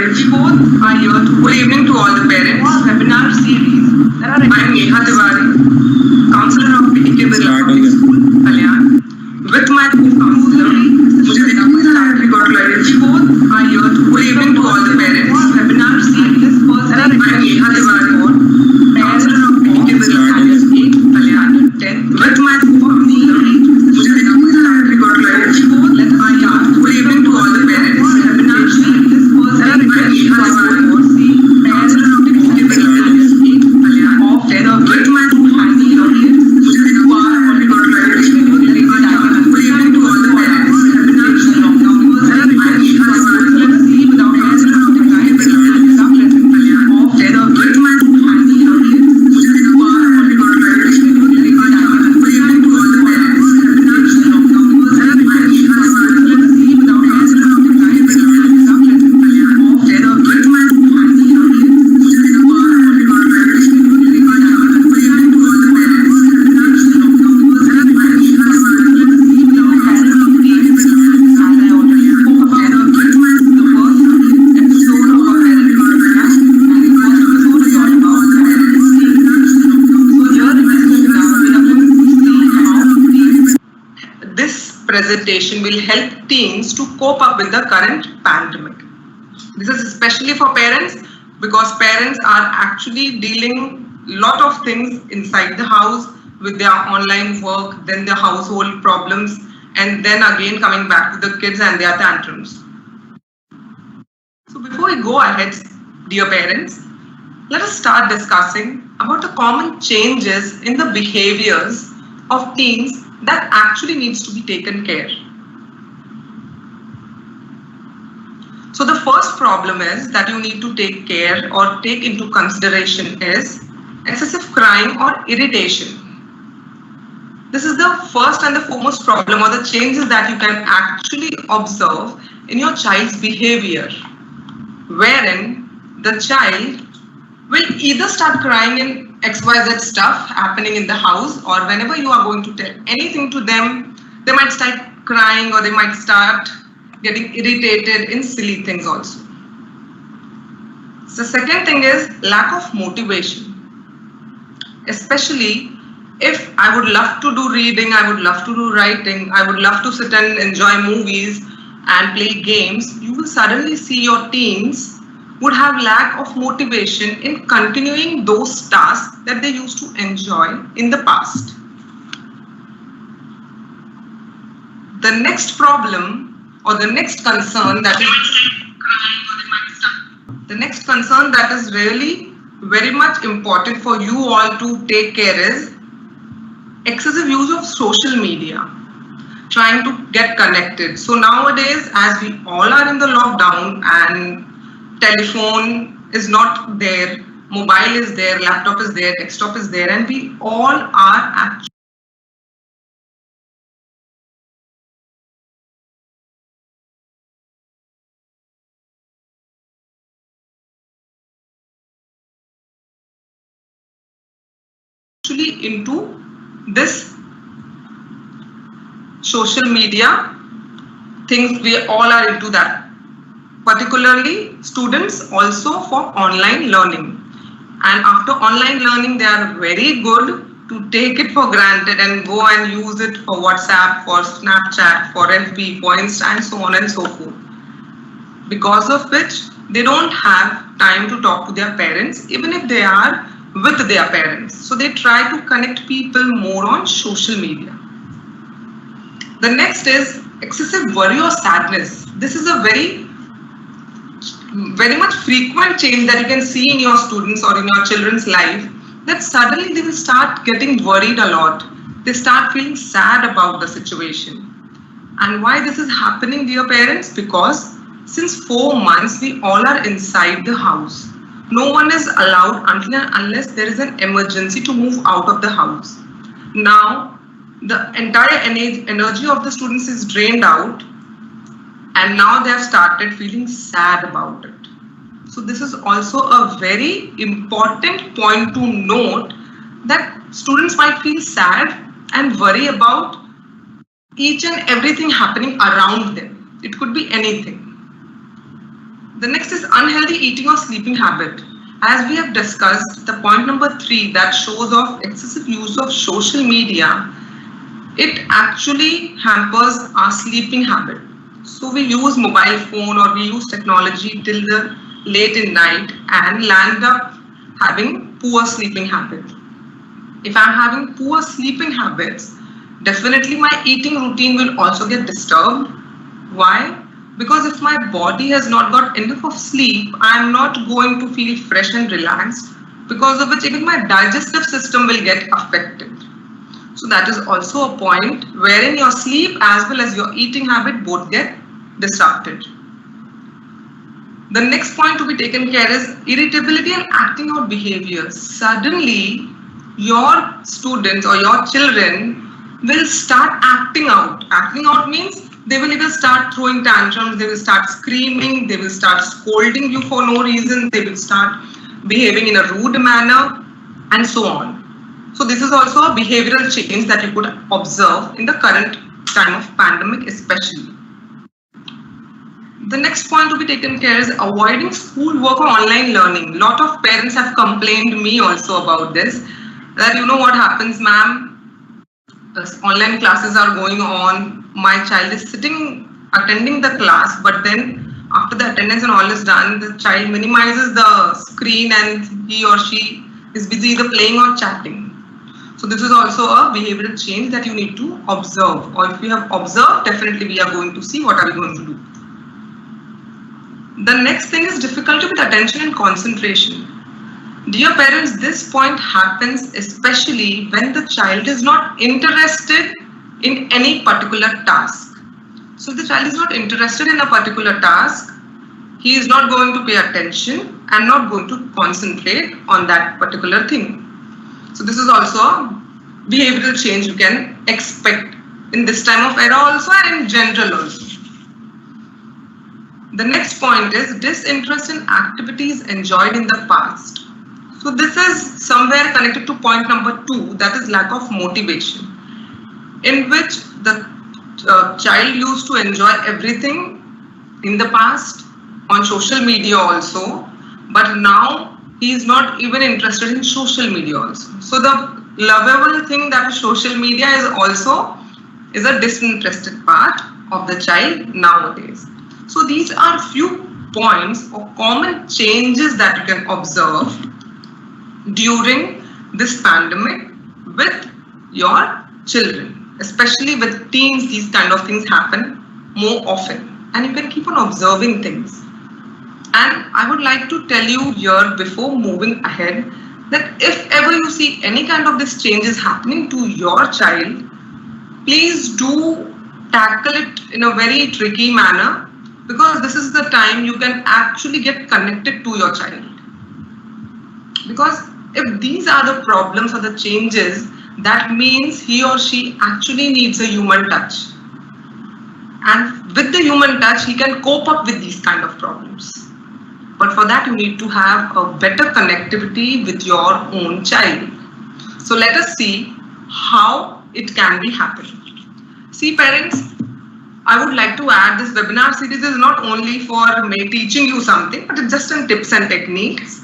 We both are here to good evening to all the parents. Webinar series. I'm Neha Tiwari, counselor of PTK Birla Public School, Kalyan. With my co-counselor, we both are here to good evening to all the parents. Webinar series. I'm Neha Tiwari, counselor of PTK Birla Public School, Kalyan. With my co-counselor, we both are here to good evening to all the parents. Webinar series. Presentation will help teens to cope up with the current pandemic. This is especially for parents because parents are actually dealing lot of things inside the house with their online work, then the household problems, and then again coming back to the kids and their tantrums. So before we go ahead, dear parents, let us start discussing about the common changes in the behaviors of teens that actually needs to be taken care. So the first problem is that you need to take care or take into consideration is excessive crying or irritation. This is the first and the foremost problem or the changes that you can actually observe in your child's behavior, wherein the child will either start crying in XYZ stuff happening in the house, or whenever you are going to tell anything to them, they might start crying or they might start getting irritated in silly things also. The second thing is lack of motivation. Especially if I would love to do reading, I would love to do writing, I would love to sit and enjoy movies and play games, you will suddenly see your teens would have lack of motivation in continuing those tasks that they used to enjoy in the past. The next problem or the next concern that is really very much important for you all to take care is excessive use of social media, trying to get connected. So nowadays, as we all are in the lockdown and telephone is not there, mobile is there, laptop is there, desktop is there, and we all are actually into this social media things. We all are into that. Particularly students also for online learning, and after online learning they are very good to take it for granted and go and use it for WhatsApp, for Snapchat, for FB, for Insta, and so on and so forth, because of which they don't have time to talk to their parents even if they are with their parents. So they try to connect people more on social media. The next is excessive worry or sadness. This is a very much frequent change that you can see in your students or in your children's life, that suddenly they will start getting worried a lot. They start feeling sad about the situation. And why this is happening, dear parents? Because since 4 months, we all are inside the house. No one is allowed unless there is an emergency to move out of the house. Now, the entire energy of the students is drained out, and now they have started feeling sad about it. So this is also a very important point to note, that students might feel sad and worry about each and everything happening around them. It could be anything. The next is unhealthy eating or sleeping habit. As we have discussed, the point number 3 that shows off excessive use of social media, it actually hampers our sleeping habit. So we use mobile phone or we use technology till the late in night and land up having poor sleeping habit. If I'm having poor sleeping habits, definitely my eating routine will also get disturbed. Why? Because if my body has not got enough of sleep, I am not going to feel fresh and relaxed, because of which even my digestive system will get affected. So that is also a point wherein your sleep as well as your eating habit both get disrupted. The next point to be taken care is irritability and acting out behaviors. Suddenly, your students or your children will start acting out. Acting out means they will either start throwing tantrums, they will start screaming, they will start scolding you for no reason, they will start behaving in a rude manner, and so on. So this is also a behavioral change that you could observe in the current time of pandemic especially. The next point to be taken care is avoiding school work or online learning. Lot of parents have complained me also about this, that you know what happens, ma'am, online classes are going on, my child is sitting attending the class, but then after the attendance and all is done, the child minimizes the screen and he or she is busy either playing or chatting. So this is also a behavioral change that you need to observe, or if you have observed, definitely we are going to see what are we going to do. The next thing is difficulty with attention and concentration. Dear parents, this point happens especially when the child is not interested in any particular task. So if the child is not interested in a particular task, he is not going to pay attention and not going to concentrate on that particular thing. So this is also a behavioral change you can expect in this time of era also and in general also. The next point is disinterest in activities enjoyed in the past. So this is somewhere connected to point number 2, that is lack of motivation, in which the child used to enjoy everything in the past on social media also, but now he is not even interested in social media also. So the lovable thing that is social media is a disinterested part of the child nowadays. So these are few points or common changes that you can observe during this pandemic with your children, especially with teens. These kind of things happen more often, and you can keep on observing things. And I would like to tell you here before moving ahead that if ever you see any kind of these changes happening to your child, please do tackle it in a very tricky manner, because this is the time you can actually get connected to your child. Because if these are the problems or the changes, that means he or she actually needs a human touch. And with the human touch, he can cope up with these kind of problems. But for that, you need to have a better connectivity with your own child. So let us see how it can be happening. See parents, I would like to add, this webinar series is not only for me teaching you something, but it's just some tips and techniques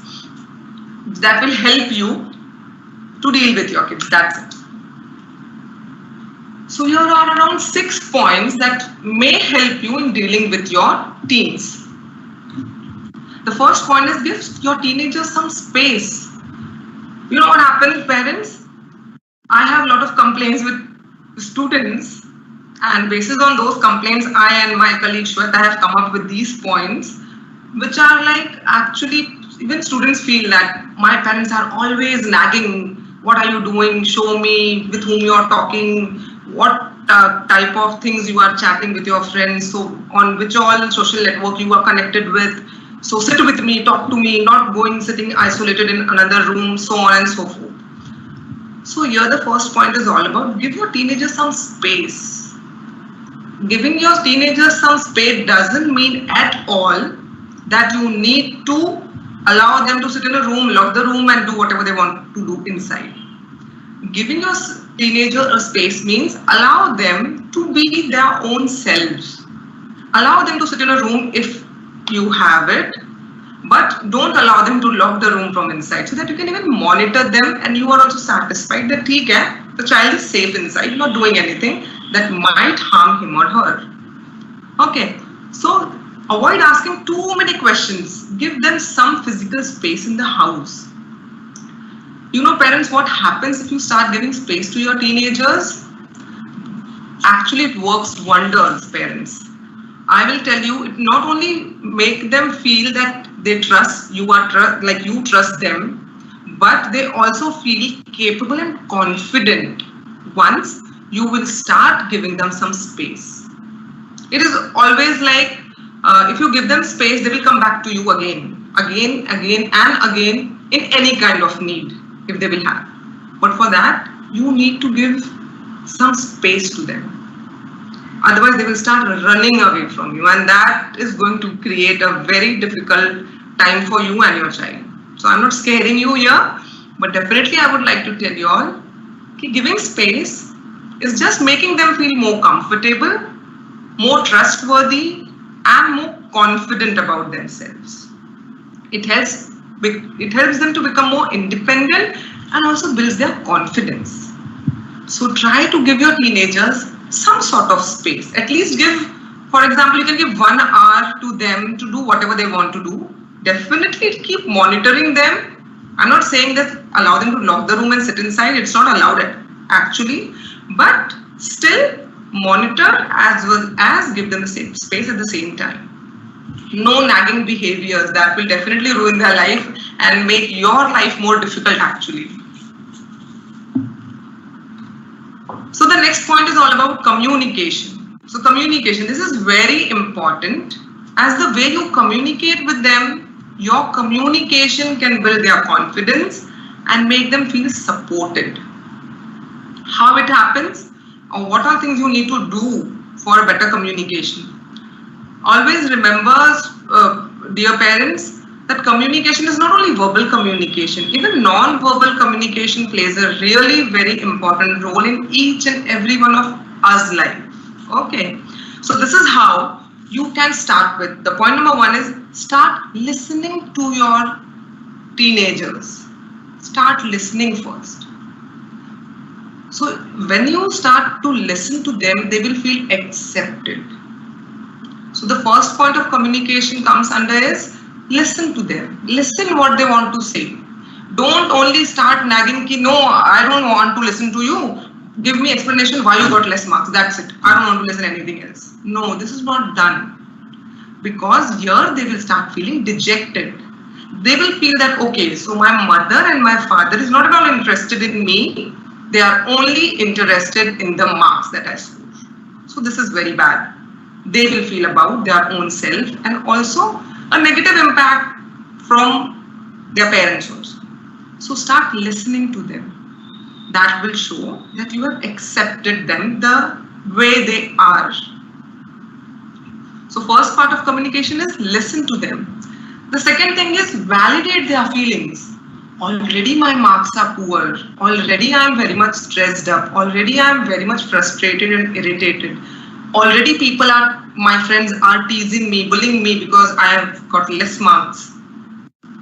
that will help you to deal with your kids. That's it. So here are around 6 points that may help you in dealing with your teens. The first point is give your teenagers some space. You know what happens, parents? I have a lot of complaints with students, and based on those complaints, I and my colleague Shweta have come up with these points, which are like actually even students feel that my parents are always nagging. What are you doing? Show me with whom you are talking. What type of things you are chatting with your friends. So on which all social network you are connected with. So sit with me, talk to me, not going sitting isolated in another room, so on and so forth. So here the first point is all about give your teenagers some space. Giving your teenagers some space doesn't mean at all that you need to allow them to sit in a room, lock the room and do whatever they want to do inside. Giving your teenager a space means allow them to be their own selves. Allow them to sit in a room if you have it, but don't allow them to lock the room from inside so that you can even monitor them and you are also satisfied that the child is safe inside, not doing anything that might harm him or her. Okay, so avoid asking too many questions. Give them some physical space in the house. You know, parents, what happens if you start giving space to your teenagers? Actually, it works wonders, parents. I will tell you, it not only make them feel that they trust you, like you trust them, but they also feel capable and confident once you will start giving them some space. It is always like, if you give them space, they will come back to you again and again in any kind of need if they will have. But for that, you need to give some space to them. Otherwise, they will start running away from you, and that is going to create a very difficult time for you and your child. So I'm not scaring you here, but definitely I would like to tell you all, giving space is just making them feel more comfortable, more trustworthy, and more confident about themselves. It helps them to become more independent and also builds their confidence. So try to give your teenagers some sort of space. At least give, for example, you can give 1 hour to them to do whatever they want to do. Definitely keep monitoring them. I'm not saying that allow them to lock the room and sit inside. It's not allowed actually, but still monitor as well as give them the same space at the same time. No nagging behaviors that will definitely ruin their life and make your life more difficult actually. So the next point is all about communication. So communication, this is very important, as the way you communicate with them, your communication can build their confidence and make them feel supported. How it happens, or what are things you need to do for better communication? Always remember, dear parents, that communication is not only verbal communication, even non-verbal communication plays a really very important role in each and every one of us life. Okay, so this is how you can start with. The point number 1 is start listening to your teenagers. Start listening first. So when you start to listen to them, they will feel accepted. So the first point of communication comes under is listen to them. Listen what they want to say. Don't only start nagging ki no, I don't want to listen to you. Give me explanation why you got less marks. That's it. I don't want to listen to anything else. No, this is not done. Because here they will start feeling dejected. They will feel that, okay, so my mother and my father is not at all interested in me. They are only interested in the marks that I score. So this is very bad. They will feel about their own self and also a negative impact from their parents also. So start listening to them. That will show that you have accepted them the way they are. So first part of communication is listen to them. The second thing is validate their feelings. Already my marks are poor. Already I am very much stressed up. Already I am very much frustrated and irritated. Already my friends are teasing me, bullying me because I have got less marks.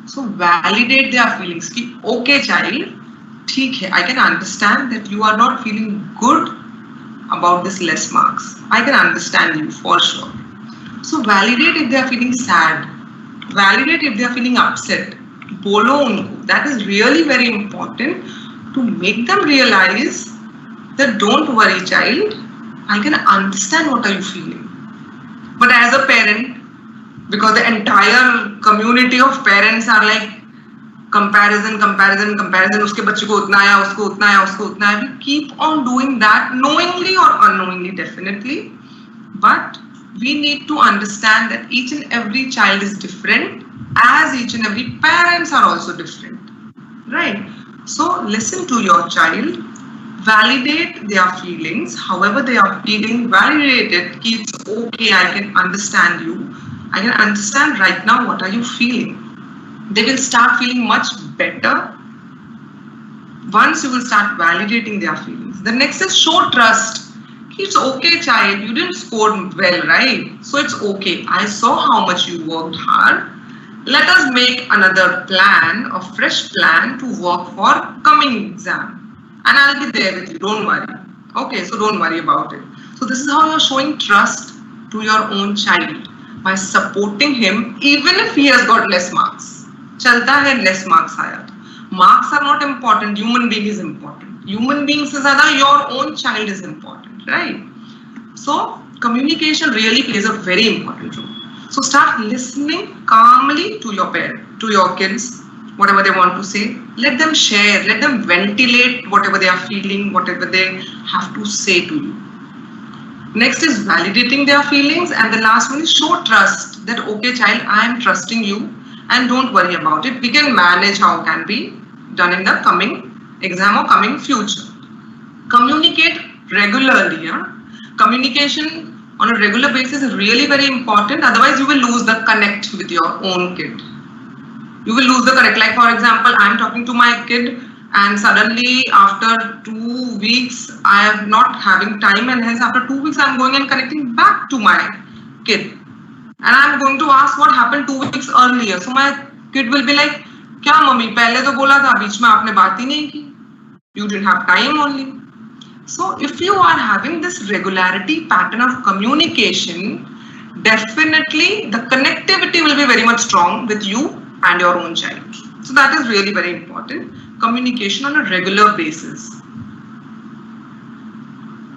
So validate their feelings. Okay child, I can understand that you are not feeling good about this less marks. I can understand you for sure. So validate if they are feeling sad. Validate if they are feeling upset. Bolo unko. That is really very important to make them realize that don't worry child, I can understand what are you feeling. But as a parent, because the entire community of parents are like comparison, uske bachche ko utna aaya, usko utna aaya, usko utna aaya. We keep on doing that knowingly or unknowingly definitely. But we need to understand that each and every child is different, as each and every parents are also different, right? So listen to your child, validate their feelings, however they are feeling, validate it, it's okay, I can understand you, I can understand right now what are you feeling. They will start feeling much better once you will start validating their feelings. The next is show trust. It's okay, child. You didn't score well, right? So it's okay. I saw how much you worked hard. Let us make another plan, a fresh plan to work for coming exam. And I'll be there with you. Don't worry. Okay, so don't worry about it. So this is how you're showing trust to your own child by supporting him even if he has got less marks. Chalta hai less marks aaya. Marks are not important. Human being is important. Human beings se zyada your own child is important, right? So communication really plays a very important role. So start listening calmly to your parent, to your kids, whatever they want to say. Let them share, let them ventilate whatever they are feeling, whatever they have to say to you. Next is validating their feelings, and the last one is show trust that, okay, child, I am trusting you and don't worry about it. We can manage how it can be done in the coming exam or coming future. Communicate regularly. Yeah? Communication on a regular basis is really very important. Otherwise, you will lose the connect with your own kid. You will lose the connect. Like, for example, I'm talking to my kid and suddenly after 2 weeks, I am not having time, and hence after 2 weeks, I'm going and connecting back to my kid. And I'm going to ask what happened 2 weeks earlier. So my kid will be like, क्या mummy पहले तो बोला था बीच में आपने बात ही नहीं की. You didn't have time only. So if you are having this regularity pattern of communication, definitely the connectivity will be very much strong with you and your own child. So that is really very important. Communication on a regular basis.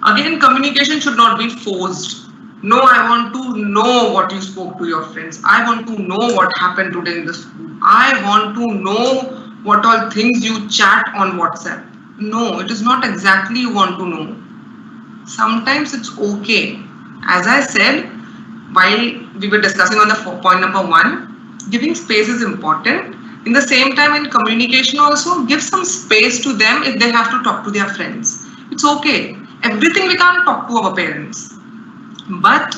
Again, communication should not be forced. No, I want to know what you spoke to your friends. I want to know what happened today in the school. I want to know what all things you chat on WhatsApp. No, it is not exactly you want to know. Sometimes it's okay. As I said, while we were discussing on the point number 1, giving space is important. In the same time, in communication also, give some space to them if they have to talk to their friends. It's okay. Everything we can't talk to our parents. But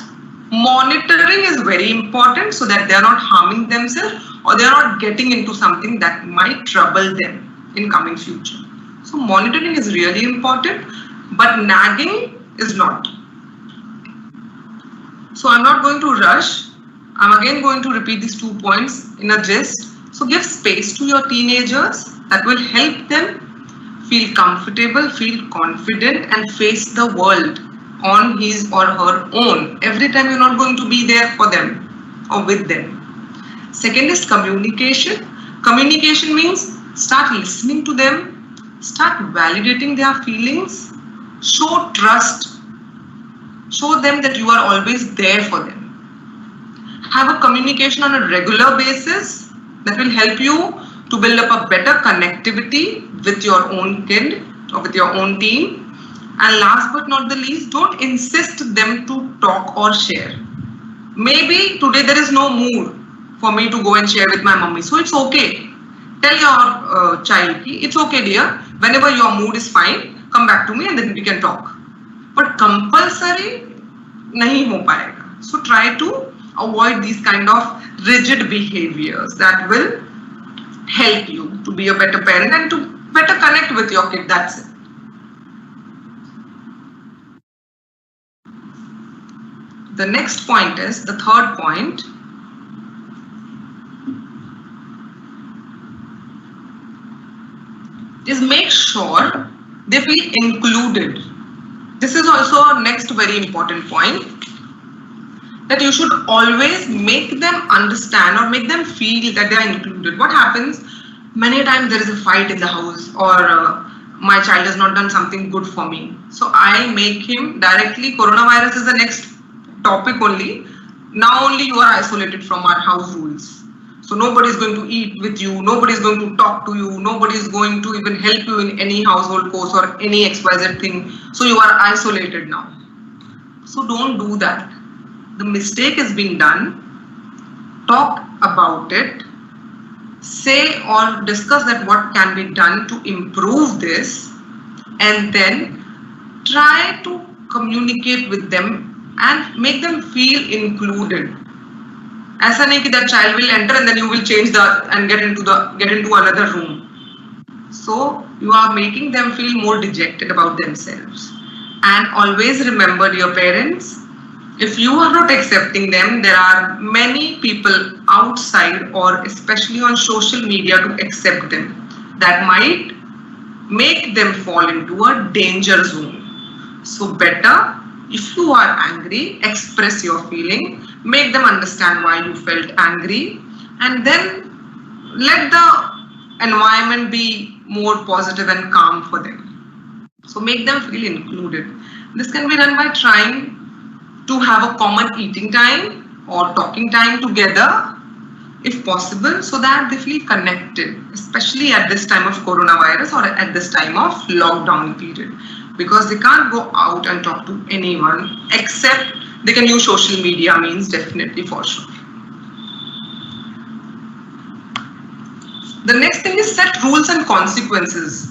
monitoring is very important so that they are not harming themselves or they are not getting into something that might trouble them in coming future. So monitoring is really important, but nagging is not. So I'm not going to rush. I'm again going to repeat these 2 points in a gist. So give space to your teenagers. That will help them feel comfortable, feel confident, and face the world on his or her own. Every time you're not going to be there for them or with them. Second is communication. Communication means start listening to them, start validating their feelings, show trust, show them that you are always there for them. Have a communication on a regular basis that will help you to build up a better connectivity with your own kid or with your own teen. And last but not the least, don't insist them to talk or share. Maybe today there is no mood for me to go and share with my mummy. So it's okay. Tell your child, it's okay dear, whenever your mood is fine, come back to me and then we can talk. But compulsory, nahi ho payega. So try to avoid these kind of rigid behaviors that will help you to be a better parent and to better connect with your kid. That's it. The next point is, the third point, is make sure they feel included. This is also our next very important point, that you should always make them understand or make them feel that they are included. What happens? Many times there is a fight in the house, or my child has not done something good for me. So I make him directly, coronavirus is the next topic only. Now only you are isolated from our house rules. So nobody is going to eat with you, nobody is going to talk to you, nobody is going to even help you in any household course or any XYZ thing. So you are isolated now. So don't do that. The mistake has been done. Talk about it. Say or discuss that what can be done to improve this, and then try to communicate with them and make them feel included. ऐसा नहीं कि that child will enter and then you will change and get into another room. So you are making them feel more dejected about themselves. And always remember your parents. If you are not accepting them, there are many people outside or especially on social media to accept them. That might make them fall into a danger zone. So better, if you are angry, express your feeling, make them understand why you felt angry, and then let the environment be more positive and calm for them. So make them feel included. This can be done by trying to have a common eating time or talking time together if possible, so that they feel connected, especially at this time of coronavirus or at this time of lockdown period, because they can't go out and talk to anyone except they can use social media means, definitely, for sure. The next thing is set rules and consequences.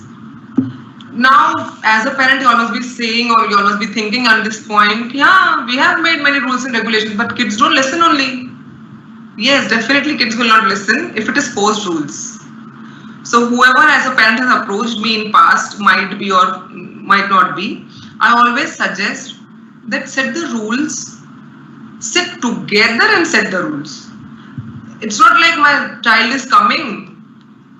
Now, as a parent, you always be saying or you always be thinking at this point, yeah, we have made many rules and regulations, but kids don't listen only. Yes, definitely kids will not listen if it is forced rules. So whoever as a parent has approached me in past, might be or might not be, I always suggest that set the rules, sit together and set the rules. It's not like my child is coming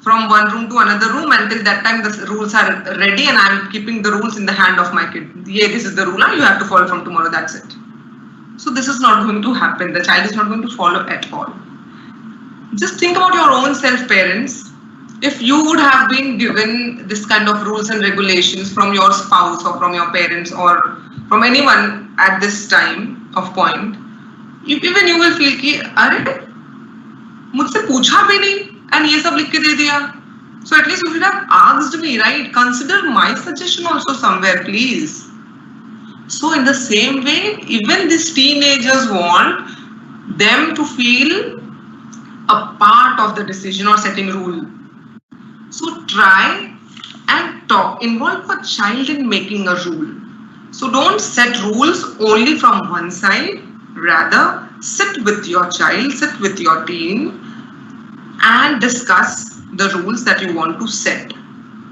from one room to another room, until that time the rules are ready and I'm keeping the rules in the hand of my kid. Yeah, this is the rule and you have to follow from tomorrow, that's it. So this is not going to happen. The child is not going to follow at all. Just think about your own self, parents. If you would have been given this kind of rules and regulations from your spouse or from your parents or from anyone at this time of point, even you will feel कि अरे मुझसे पूछा भी नहीं and ये सब लिख के दे दिया. So at least you should have asked me, right? Consider my suggestion also somewhere, please. So in the same way, even these teenagers want them to feel a part of the decision or setting rule. So try and talk, involve a child in making a rule. So don't set rules only from one side, rather sit with your child, sit with your teen and discuss the rules that you want to set.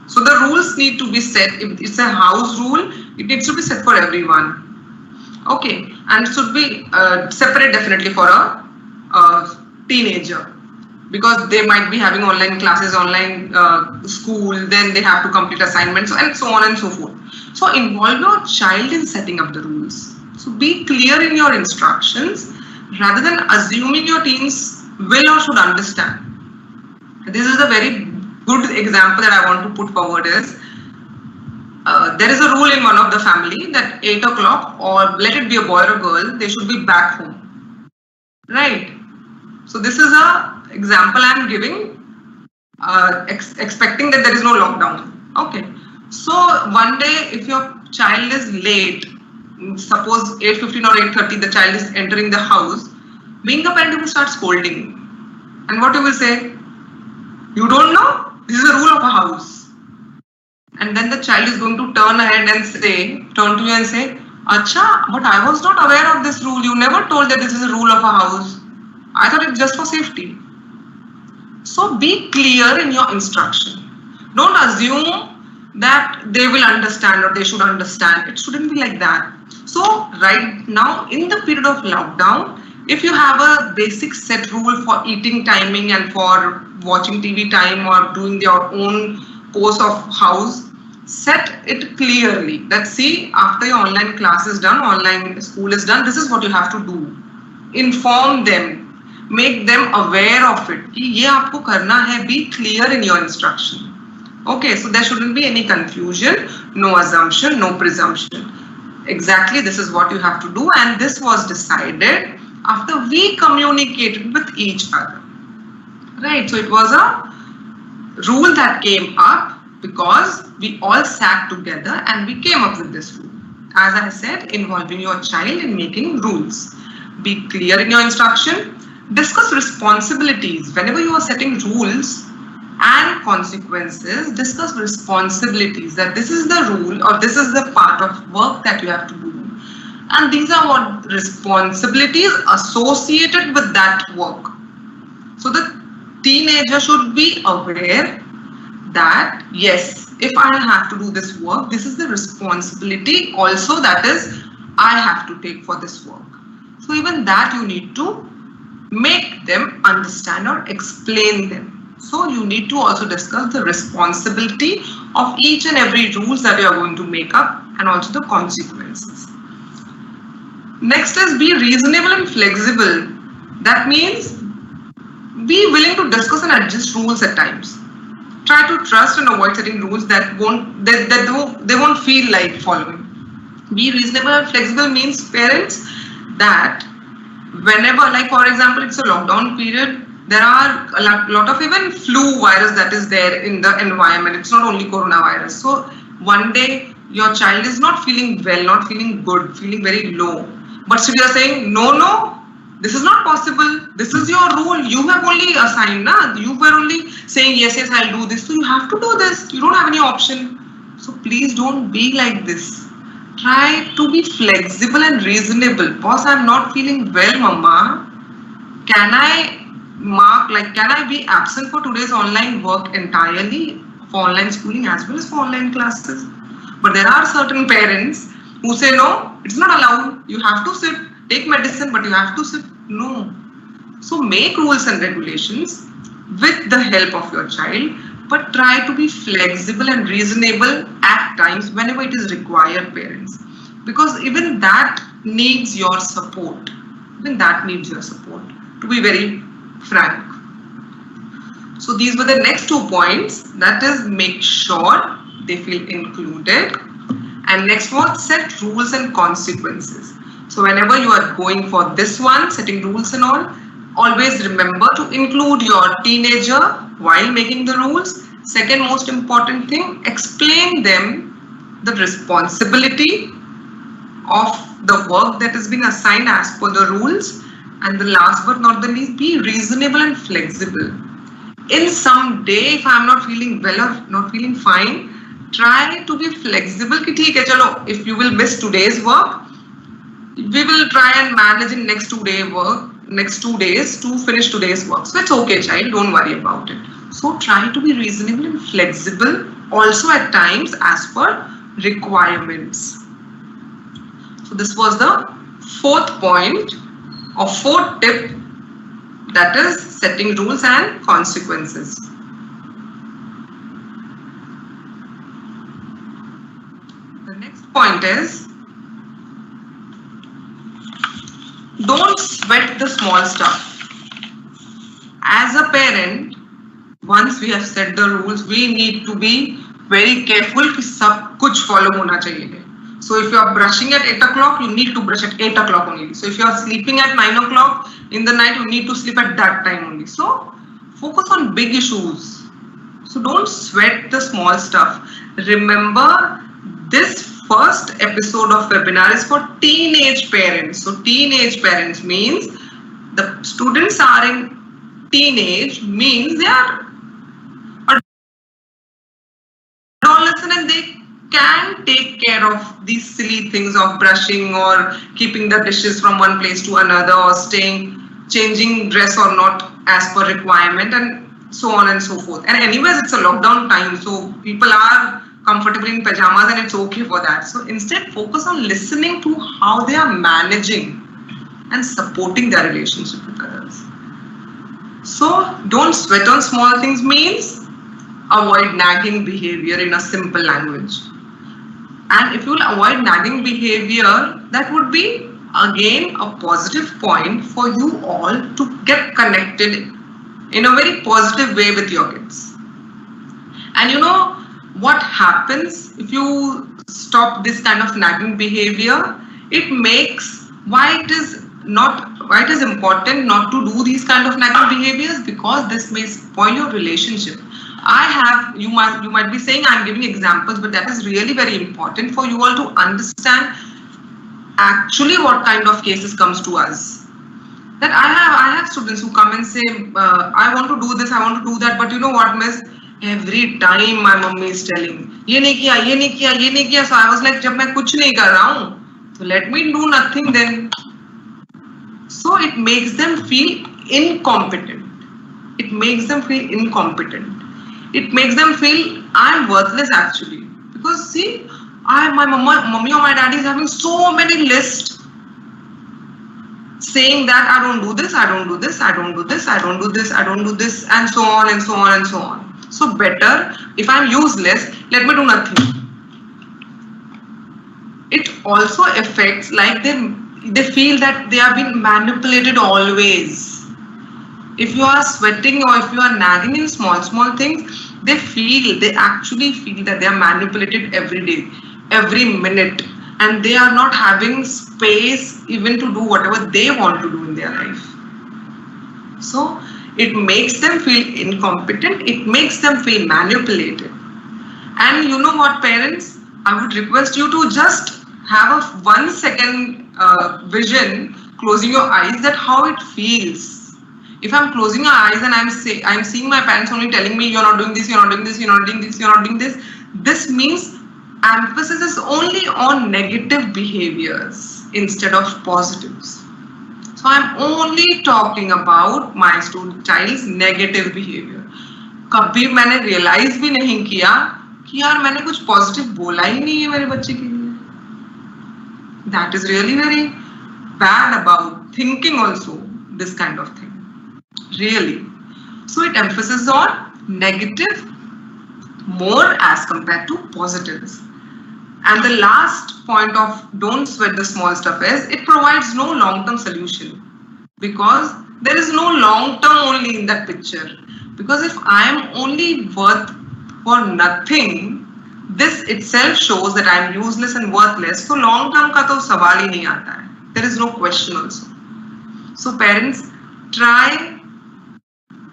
So the rules need to be set. If it's a house rule, it needs to be set for everyone. Okay, and it should be separate definitely for a teenager, because they might be having online classes, online school, then they have to complete assignments and so on and so forth. So involve your child in setting up the rules. So be clear in your instructions rather than assuming your teens will or should understand. This is a very good example that I want to put forward is, there is a rule in one of the family that 8 o'clock, or let it be a boy or a girl, they should be back home, right? So this is a example I am giving, expecting that there is no lockdown. Okay, so one day if your child is late, suppose 8:15 or 8:30, the child is entering the house, being a parent, you will start scolding, and what you will say? You don't know? This is a rule of a house. And then the child is going to turn to you and say, Acha, but I was not aware of this rule. You never told that this is a rule of a house. I thought it's just for safety. So be clear in your instruction. Don't assume that they will understand or they should understand. It shouldn't be like that. So right now in the period of lockdown, if you have a basic set rule for eating timing and for watching TV time or doing your own course of house, set it clearly that see, after your online class is done, online school is done, this is what you have to do. Inform them, make them aware of it. Ye aapko karna hai, be clear in your instruction. Okay, so there shouldn't be any confusion, no assumption, no presumption. Exactly, this is what you have to do, and this was decided after we communicated with each other. Right, so it was a rule that came up because we all sat together and we came up with this rule. As I said, involving your child in making rules. Be clear in your instruction. Discuss responsibilities. Whenever you are setting rules and consequences, discuss responsibilities, that this is the rule or this is the part of work that you have to do. And these are what responsibilities associated with that work. So the teenager should be aware that yes, if I have to do this work, this is the responsibility also that is I have to take for this work. So even that you need to make them understand or explain them. So you need to also discuss the responsibility of each and every rules that you are going to make up and also the consequences. Next is be reasonable and flexible. That means be willing to discuss and adjust rules at times. Try to trust and avoid setting rules that they won't feel like following. Be reasonable and flexible means parents that whenever, like for example, it's a lockdown period, there are a lot of even flu virus that is there in the environment. It's not only coronavirus. So one day your child is not feeling well, not feeling good, feeling very low. But still you are saying, no, this is not possible. This is your rule. You have only assigned, na? You were only saying, yes, I'll do this. So you have to do this. You don't have any option. So please don't be like this. Try to be flexible and reasonable. Boss, I'm not feeling well, mama. Can I be absent for today's online work entirely, for online schooling as well as for online classes? But there are certain parents who say, no, it's not allowed. You have to sit, take medicine, but you have to sit. No. So make rules and regulations with the help of your child, but try to be flexible and reasonable at times whenever it is required, parents. Because even that needs your support. Even that needs your support, to be very frank. So these were the next 2 points. That is, make sure they feel included. And next one, set rules and consequences. So whenever you are going for this one, setting rules and all, always remember to include your teenager while making the rules. Second most important thing, explain them the responsibility of the work that has been assigned as per the rules. And the last but not the least, be reasonable and flexible. In some day, if I am not feeling well or not feeling fine, try to be flexible. Ki theek hai, chalo, if you will miss today's work, we will try and manage in next 2 days to finish today's work. So it's okay, child, don't worry about it. So try to be reasonable and flexible also at times as per requirements. So this was the 4th point or 4th tip, that is setting rules and consequences. The next point is, don't sweat the small stuff. As a parent, once we have set the rules, we need to be very careful कि सब कुछ follow होना चाहिए. So if you are brushing at 8 o'clock, you need to brush at 8 o'clock only. So if you are sleeping at 9 o'clock in the night, you need to sleep at that time only. So focus on big issues. So don't sweat the small stuff. Remember, this first episode of webinar is for teenage parents. So teenage parents means the students are in teenage, means they are adolescent and they can take care of these silly things of brushing or keeping the dishes from one place to another or changing dress or not as per requirement and so on and so forth. And anyways, it's a lockdown time, so people are comfortable in pajamas and it's okay for that. So instead, focus on listening to how they are managing and supporting their relationship with others. So don't sweat on small things means avoid nagging behavior in a simple language. And if you will avoid nagging behavior, that would be again a positive point for you all to get connected in a very positive way with your kids. And you know what happens if you stop this kind of nagging behavior? It makes why it is important not to do these kind of nagging behaviors, because this may spoil your relationship. You might be saying I'm giving examples, but that is really very important for you all to understand actually what kind of cases comes to us. That I have students who come and say, I want to do this, I want to do that, but you know what, miss? Every time my mummy is telling, ये नहीं किया, ये नहीं किया, ये नहीं किया. So I was like, जब मैं कुछ नहीं कर रहा हूँ, so let me do nothing then. So it makes them feel incompetent. It makes them feel incompetent. It makes them feel I'm worthless actually. Because see, my mummy or my daddy is having so many lists saying that I don't do this, I don't do this, I don't do this, I don't do this, I don't do this, and so on and so on and so on. So better, if I'm useless, let me do nothing. It also affects, like they feel that they are being manipulated always. If you are sweating or if you are nagging in small things, they actually feel that they are manipulated every day, every minute, and they are not having space even to do whatever they want to do in their life. So it makes them feel incompetent, it makes them feel manipulated. And you know what, parents, I would request you to just have a 1 second vision, closing your eyes, that how it feels. If I'm closing my eyes and I'm seeing my parents only telling me you're not doing this, you're not doing this, you're not doing this, you're not doing this, this means emphasis is only on negative behaviors instead of positives. So I'm only talking about my child's negative behavior. कभी मैंने realize भी नहीं किया कि यार मैंने कुछ positive बोला ही नहीं है मेरे बच्चे के लिए. That is really very bad about thinking also this kind of thing. Really. So it emphasizes on negative more as compared to positives. And the last point of don't sweat the small stuff is it provides no long-term solution, because there is no long-term only in that picture. Because if I am only worth for nothing, this itself shows that I am useless and worthless. So long-term ka to sawal hi nahi aata hai. There is no question also. So parents, try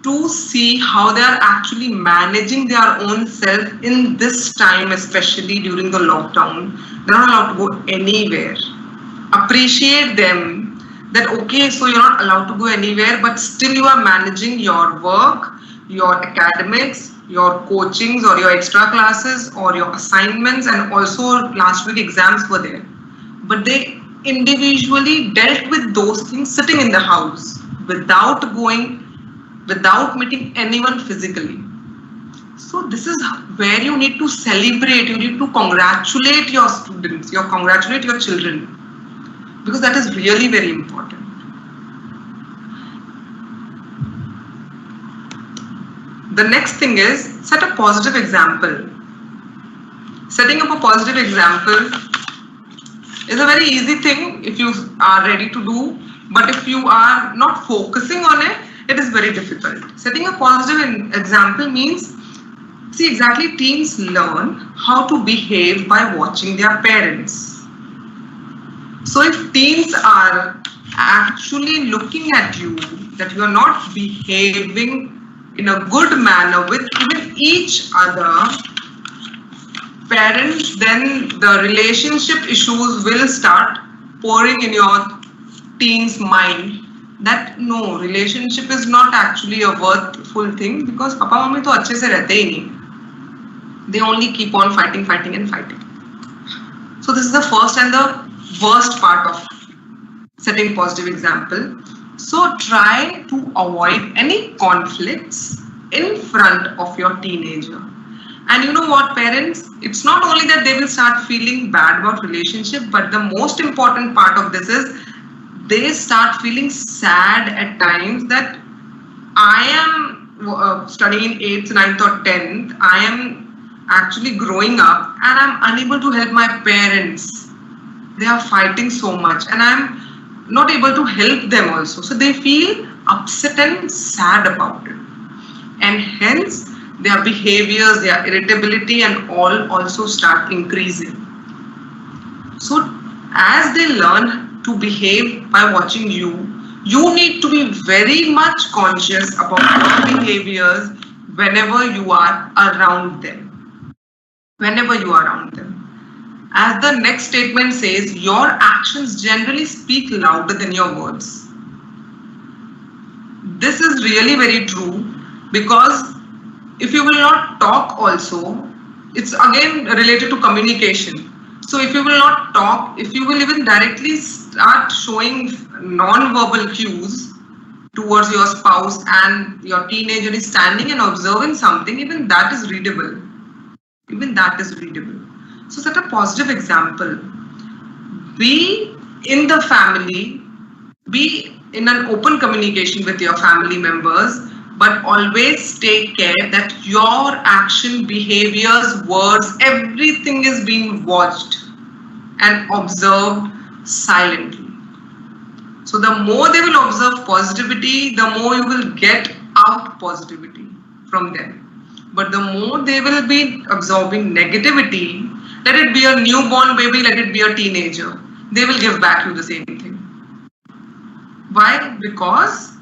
to see how they are actually managing their own self in this time, especially during the lockdown. They're not allowed to go anywhere. Appreciate them that, okay, so you're not allowed to go anywhere, but still you are managing your work, your academics, your coachings or your extra classes or your assignments, and also last week exams were there. But they individually dealt with those things sitting in the house without meeting anyone physically. So this is where you need to celebrate, you need to congratulate your students, congratulate your children, because that is really very important. The next thing is set a positive example. Setting up a positive example is a very easy thing if you are ready to do, but if you are not focusing on it, it is very difficult. Setting a positive example means, see, exactly, teens learn how to behave by watching their parents. So if teens are actually looking at you, that you are not behaving in a good manner with even each other, parents, then the relationship issues will start pouring in your teen's mind, that no, relationship is not actually a worthful thing, because papa mummy to अच्छे से रहते ही नहीं. They only keep on fighting. So this is the first and the worst part of setting positive example. So try to avoid any conflicts in front of your teenager. And you know what, parents, it's not only that they will start feeling bad about relationship, but the most important part of this is they start feeling sad at times that I am studying in 8th, 9th or 10th. I am actually growing up and I'm unable to help my parents. They are fighting so much and I'm not able to help them also. So they feel upset and sad about it. And hence their behaviors, their irritability and all also start increasing. So as they learn to behave by watching you, you need to be very much conscious about your behaviors whenever you are around them. As the next statement says, your actions generally speak louder than your words. This is really very true, because if you will not talk also, it's again related to communication. So if you will not talk, if you will even directly start showing non-verbal cues towards your spouse and your teenager is standing and observing something, even that is readable. Even that is readable. So set a positive example. Be in the family, be in an open communication with your family members, but always take care that your action, behaviors, words, everything is being watched and observed silently. So the more they will observe positivity, the more you will get out positivity from them. But the more they will be absorbing negativity, let it be a newborn baby, let it be a teenager, they will give back you the same thing. Why? Because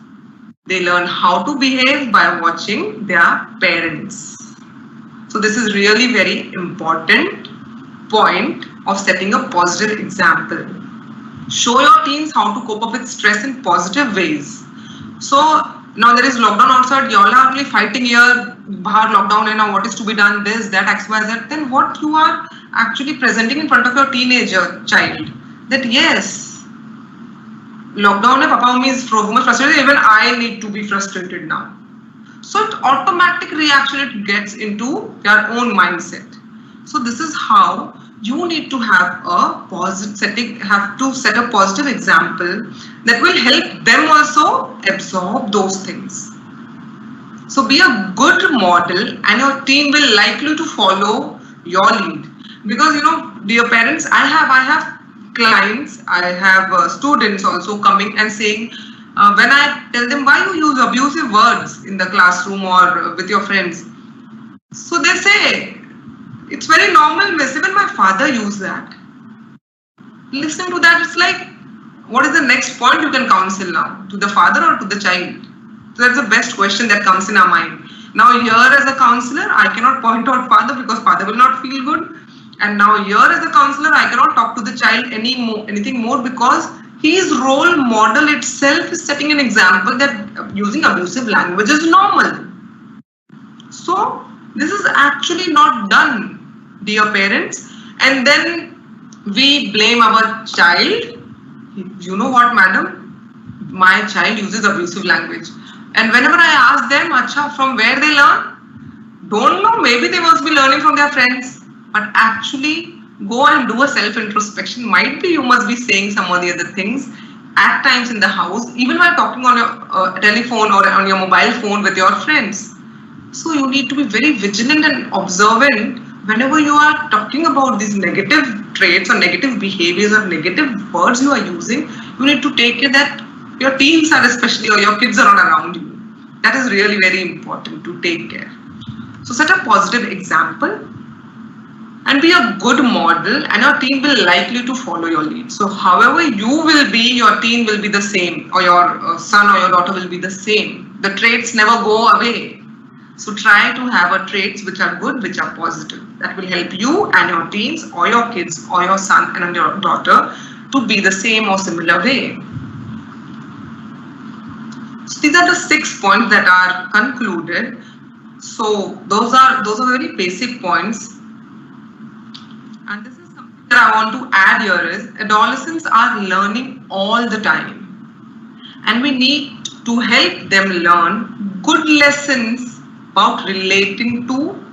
they learn how to behave by watching their parents. So this is really very important point of setting a positive example. Show your teens how to cope up with stress in positive ways. So now there is lockdown outside, you all are only fighting here, bahar lockdown and now what is to be done, this, that, XYZ. Then what you are actually presenting in front of your teenager child, that yes, lockdown hai, papa mummy is so much frustrated, even I need to be frustrated now. So it automatic reaction it gets into your own mindset. So this is how you need to have a positive set a positive example that will help them also absorb those things. So be a good model and your teen will likely to follow your lead. Because you know, dear parents, I have clients, I have students also coming and saying, when I tell them why you use abusive words in the classroom or with your friends, so they say, it's very normal, miss, even my father used that. Listening to that, it's like, what is the next point you can counsel now? To the father or to the child? So that's the best question that comes in our mind. Now here as a counselor, I cannot point out father because father will not feel good. And now here as a counselor, I cannot talk to the child anything more because his role model itself is setting an example that using abusive language is normal. So this is actually not done, dear parents. And then we blame our child. You know what, madam? My child uses abusive language. And whenever I ask them, acha, from where they learn? Don't know, maybe they must be learning from their friends. But actually, go and do a self-introspection. Might be you must be saying some of the other things at times in the house, even while talking on your telephone or on your mobile phone with your friends. So you need to be very vigilant and observant whenever you are talking about these negative traits or negative behaviors or negative words you are using. You need to take care that your teens are especially or your kids are not around you. That is really very important to take care. So set a positive example and be a good model, and your teen will likely to follow your lead. So however you will be, your teen will be the same, or your son or your daughter will be the same. The traits never go away. So try to have a traits which are good, which are positive. That will help you and your teens or your kids or your son and your daughter to be the same or similar way. So these are the 6 points that are concluded. So those are very basic points. And this is something that I want to add here is adolescents are learning all the time. And we need to help them learn good lessons about relating to,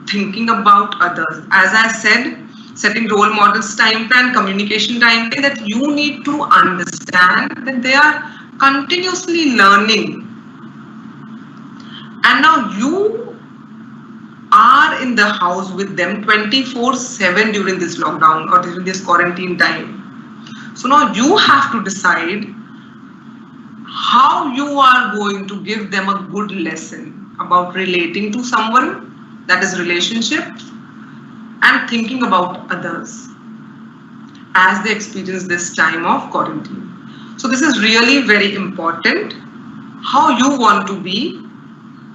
thinking about others. As I said, setting role models time plan, communication time plan, that you need to understand that they are continuously learning. And now you are in the house with them 24/7 during this lockdown or during this quarantine time. So now you have to decide how you are going to give them a good lesson about relating to someone, that is relationships, and thinking about others as they experience this time of quarantine. So this is really very important. How you want to be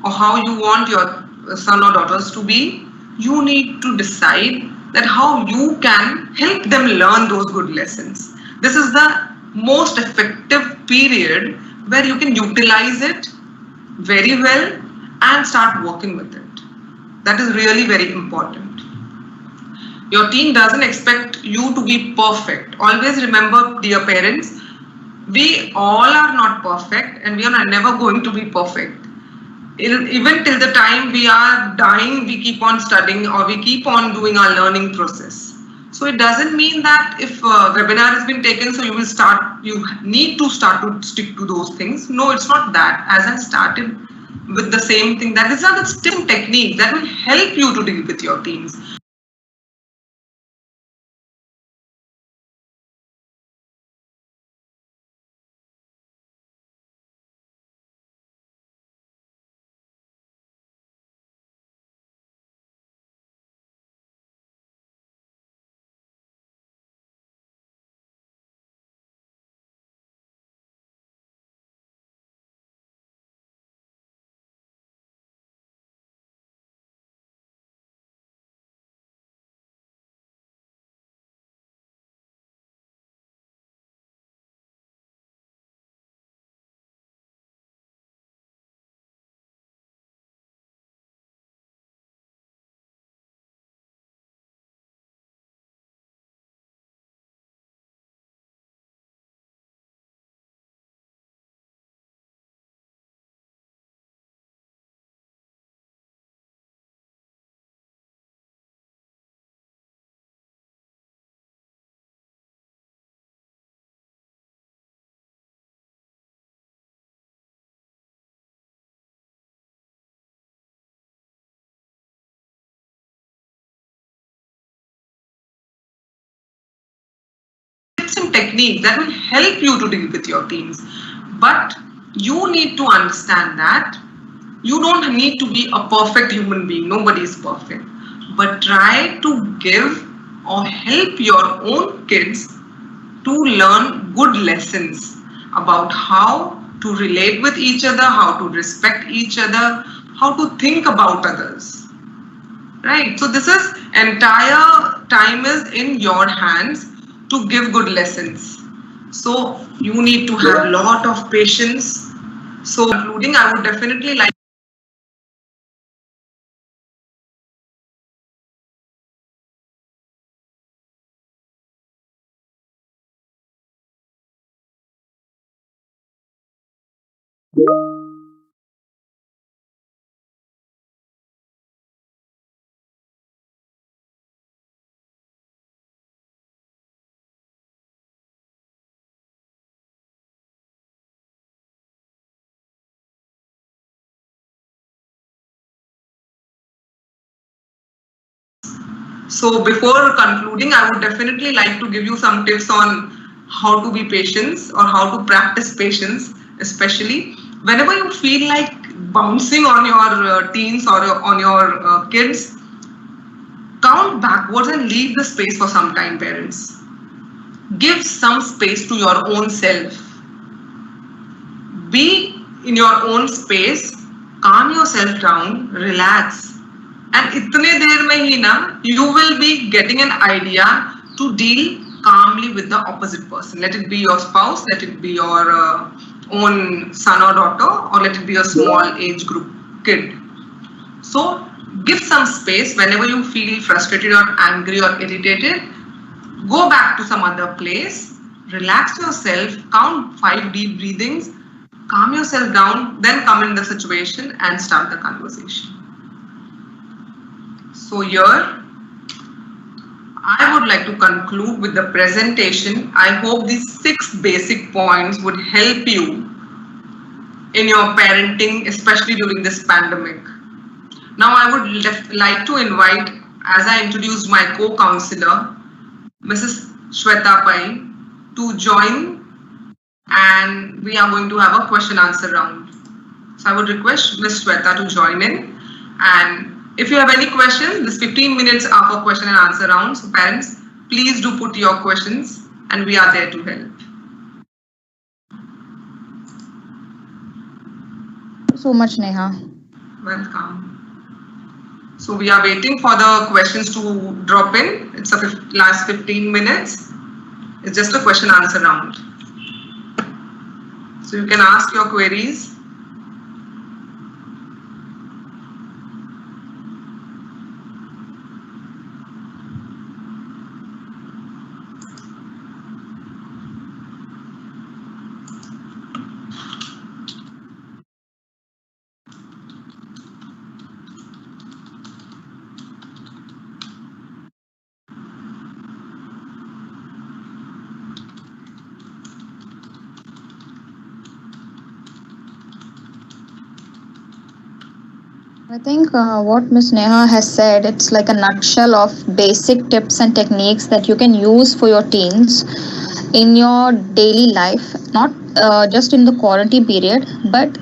or how you want your son or daughters to be, you need to decide that how you can help them learn those good lessons. This is the most effective period where you can utilize it very well and start working with it. That is really very important. Your teen doesn't expect you to be perfect. Always remember, dear parents, We all are not perfect, and we are never going to be perfect. Even till the time we are dying, we keep on studying or we keep on doing our learning process. So it doesn't mean that if a webinar has been taken, so you need to start to stick to those things. No, it's not that. As I started with the same thing, that is not the same technique that will help you to deal with your teams. Some technique that will help you to deal with your teams. But you need to understand that you don't need to be a perfect human being. Nobody is perfect. But try to give or help your own kids to learn good lessons about how to relate with each other, how to respect each other, how to think about others. Right. So this is entire time is in your hands to give good lessons. So you need to have a lot of patience. So concluding, I would definitely like so before concluding, I would definitely like to give you some tips on how to be patient or how to practice patience, especially whenever you feel like bouncing on your teens or on your kids. Count backwards and leave the space for some time, parents. Give some space to your own self. Be in your own space, calm yourself down, relax. And itne der mein hi na, you will be getting an idea to deal calmly with the opposite person. Let it be your spouse, let it be your own son or daughter, or let it be a small age group kid. So give some space whenever you feel frustrated or angry or irritated. Go back to some other place, relax yourself, count 5 deep breathings, calm yourself down, then come in the situation and start the conversation. So here, I would like to conclude with the presentation. I hope these 6 basic points would help you in your parenting, especially during this pandemic. Now I would like to invite, as I introduced my co-counselor, Mrs. Shweta Pai, to join, and we are going to have a question answer round. So I would request Ms. Shweta to join in, and if you have any questions, this 15 minutes are for question and answer round. So parents, please do put your questions and we are there to help. Thank you so much, Neha. Welcome. So we are waiting for the questions to drop in. It's a last 15 minutes. It's just a question answer round. So you can ask your queries. I think what Miss Neha has said, it's like a nutshell of basic tips and techniques that you can use for your teens in your daily life, not just in the quarantine period, but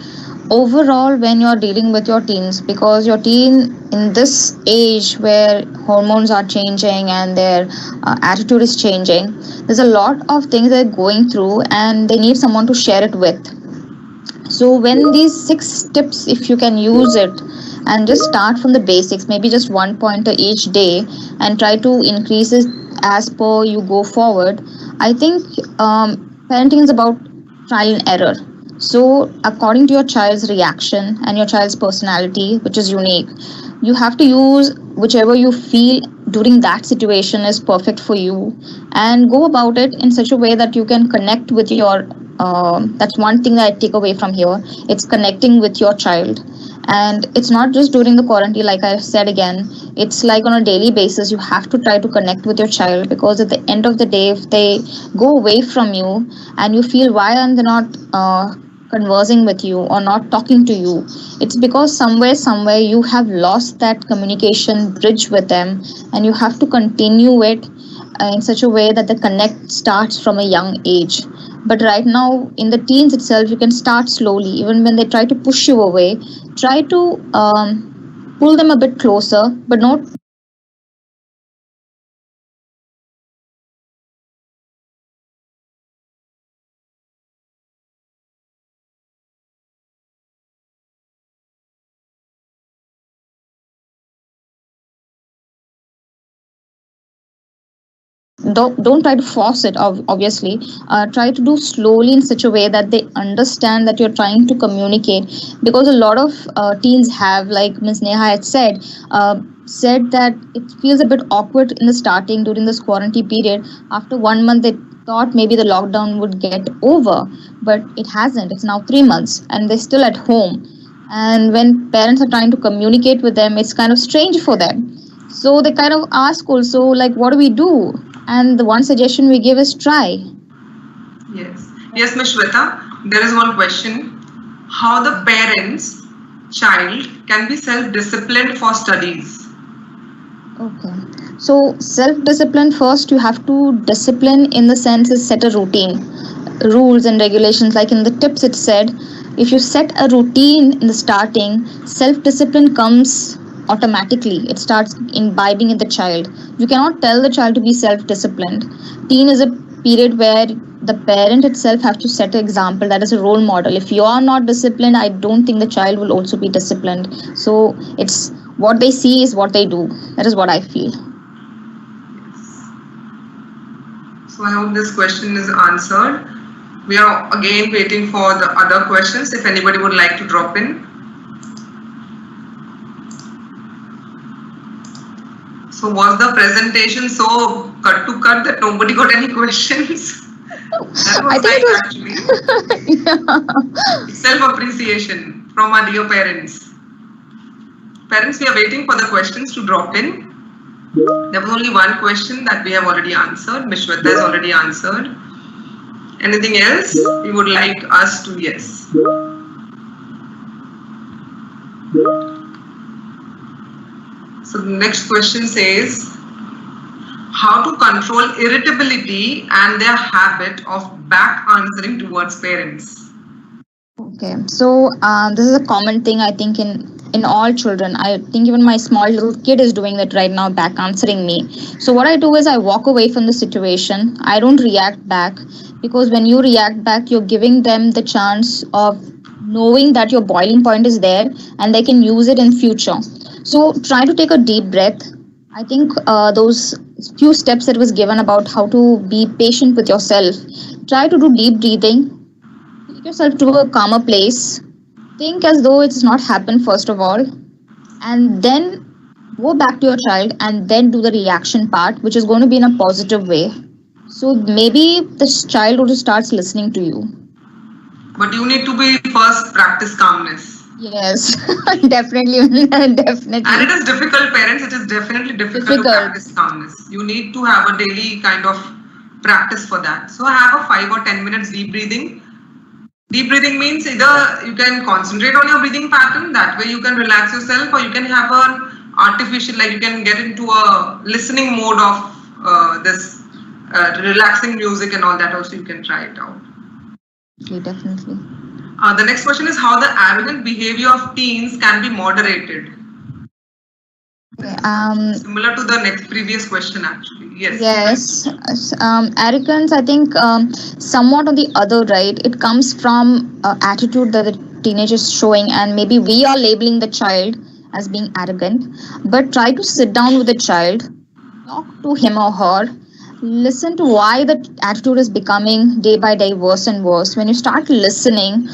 overall when you're dealing with your teens, because your teen in this age where hormones are changing and their attitude is changing, there's a lot of things they're going through and they need someone to share it with. So when these six tips, if you can use it and just start from the basics, maybe just one pointer each day, and try to increase it as per you go forward. I think parenting is about trial and error. So according to your child's reaction and your child's personality, which is unique, you have to use whichever you feel during that situation is perfect for you, and go about it in such a way that you can connect with your that's one thing that I take away from here. It's connecting with your child. And it's not just during the quarantine, like I said again, it's like on a daily basis. You have to try to connect with your child, because at the end of the day, if they go away from you and you feel why are they not conversing with you or not talking to you, it's because somewhere you have lost that communication bridge with them, and you have to continue it in such a way that the connect starts from a young age. But right now, in the teens itself, you can start slowly. Even when they try to push you away, try to pull them a bit closer, but not. Don't try to force it, obviously. Try to do slowly in such a way that they understand that you're trying to communicate, because a lot of teens have, like Ms. Neha had said that it feels a bit awkward in the starting during this quarantine period. After 1 month they thought maybe the lockdown would get over, but it hasn't. It's now 3 months and they're still at home, and when parents are trying to communicate with them, it's kind of strange for them. So they kind of ask also, like, what do we do? And the one suggestion we give is try. Yes. Yes, Ms. Shweta, there is one question. How the parents, child can be self-disciplined for studies? Okay. So self discipline, first you have to discipline in the sense is set a routine, rules and regulations. Like in the tips it said, if you set a routine in the starting, self discipline comes automatically. It starts imbibing in the child. You cannot tell the child to be self disciplined. Teen is a period where the parent itself has to set an example, that is a role model. If you are not disciplined, I don't think the child will also be disciplined. So it's what they see is what they do. That is what I feel. So I hope this question is answered. We are again waiting for the other questions if anybody would like to drop in. So was the presentation so cut to cut that nobody got any questions? That was nice actually. Self-appreciation from our dear parents. Parents, we are waiting for the questions to drop in. There was only one question that we have already answered. Ms. Shweta has already answered. Anything else you would like us to? Yes. So the next question says, how to control irritability and their habit of back answering towards parents? Okay, so this is a common thing I think in all children. I think even my small little kid is doing that right now, back answering me. So what I do is I walk away from the situation. I don't react back, because when you react back, you're giving them the chance of knowing that your boiling point is there and they can use it in future. So try to take a deep breath. I think those few steps that was given about how to be patient with yourself. Try to do deep breathing. Take yourself to a calmer place. Think as though it's not happened first of all, and then go back to your child and then do the reaction part, which is going to be in a positive way. So maybe this child also starts listening to you. But you need to be first practice calmness. Yes, definitely, definitely. And it is difficult, parents. It is definitely difficult to practice calmness. You need to have a daily kind of practice for that. So have a 5 or 10 minutes deep breathing. Deep breathing means either you can concentrate on your breathing pattern, that way you can relax yourself, or you can have an artificial, like you can get into a listening mode of this relaxing music and all that. Also, you can try it out. Definitely. The next question is how the arrogant behavior of teens can be moderated. Similar to the next previous question, actually. Yes. Yes. Arrogance, I think, somewhat on the other, right? It comes from attitude that the teenager is showing, and maybe we are labeling the child as being arrogant. But try to sit down with the child, talk to him or her, listen to why the attitude is becoming day by day worse and worse. When you start listening,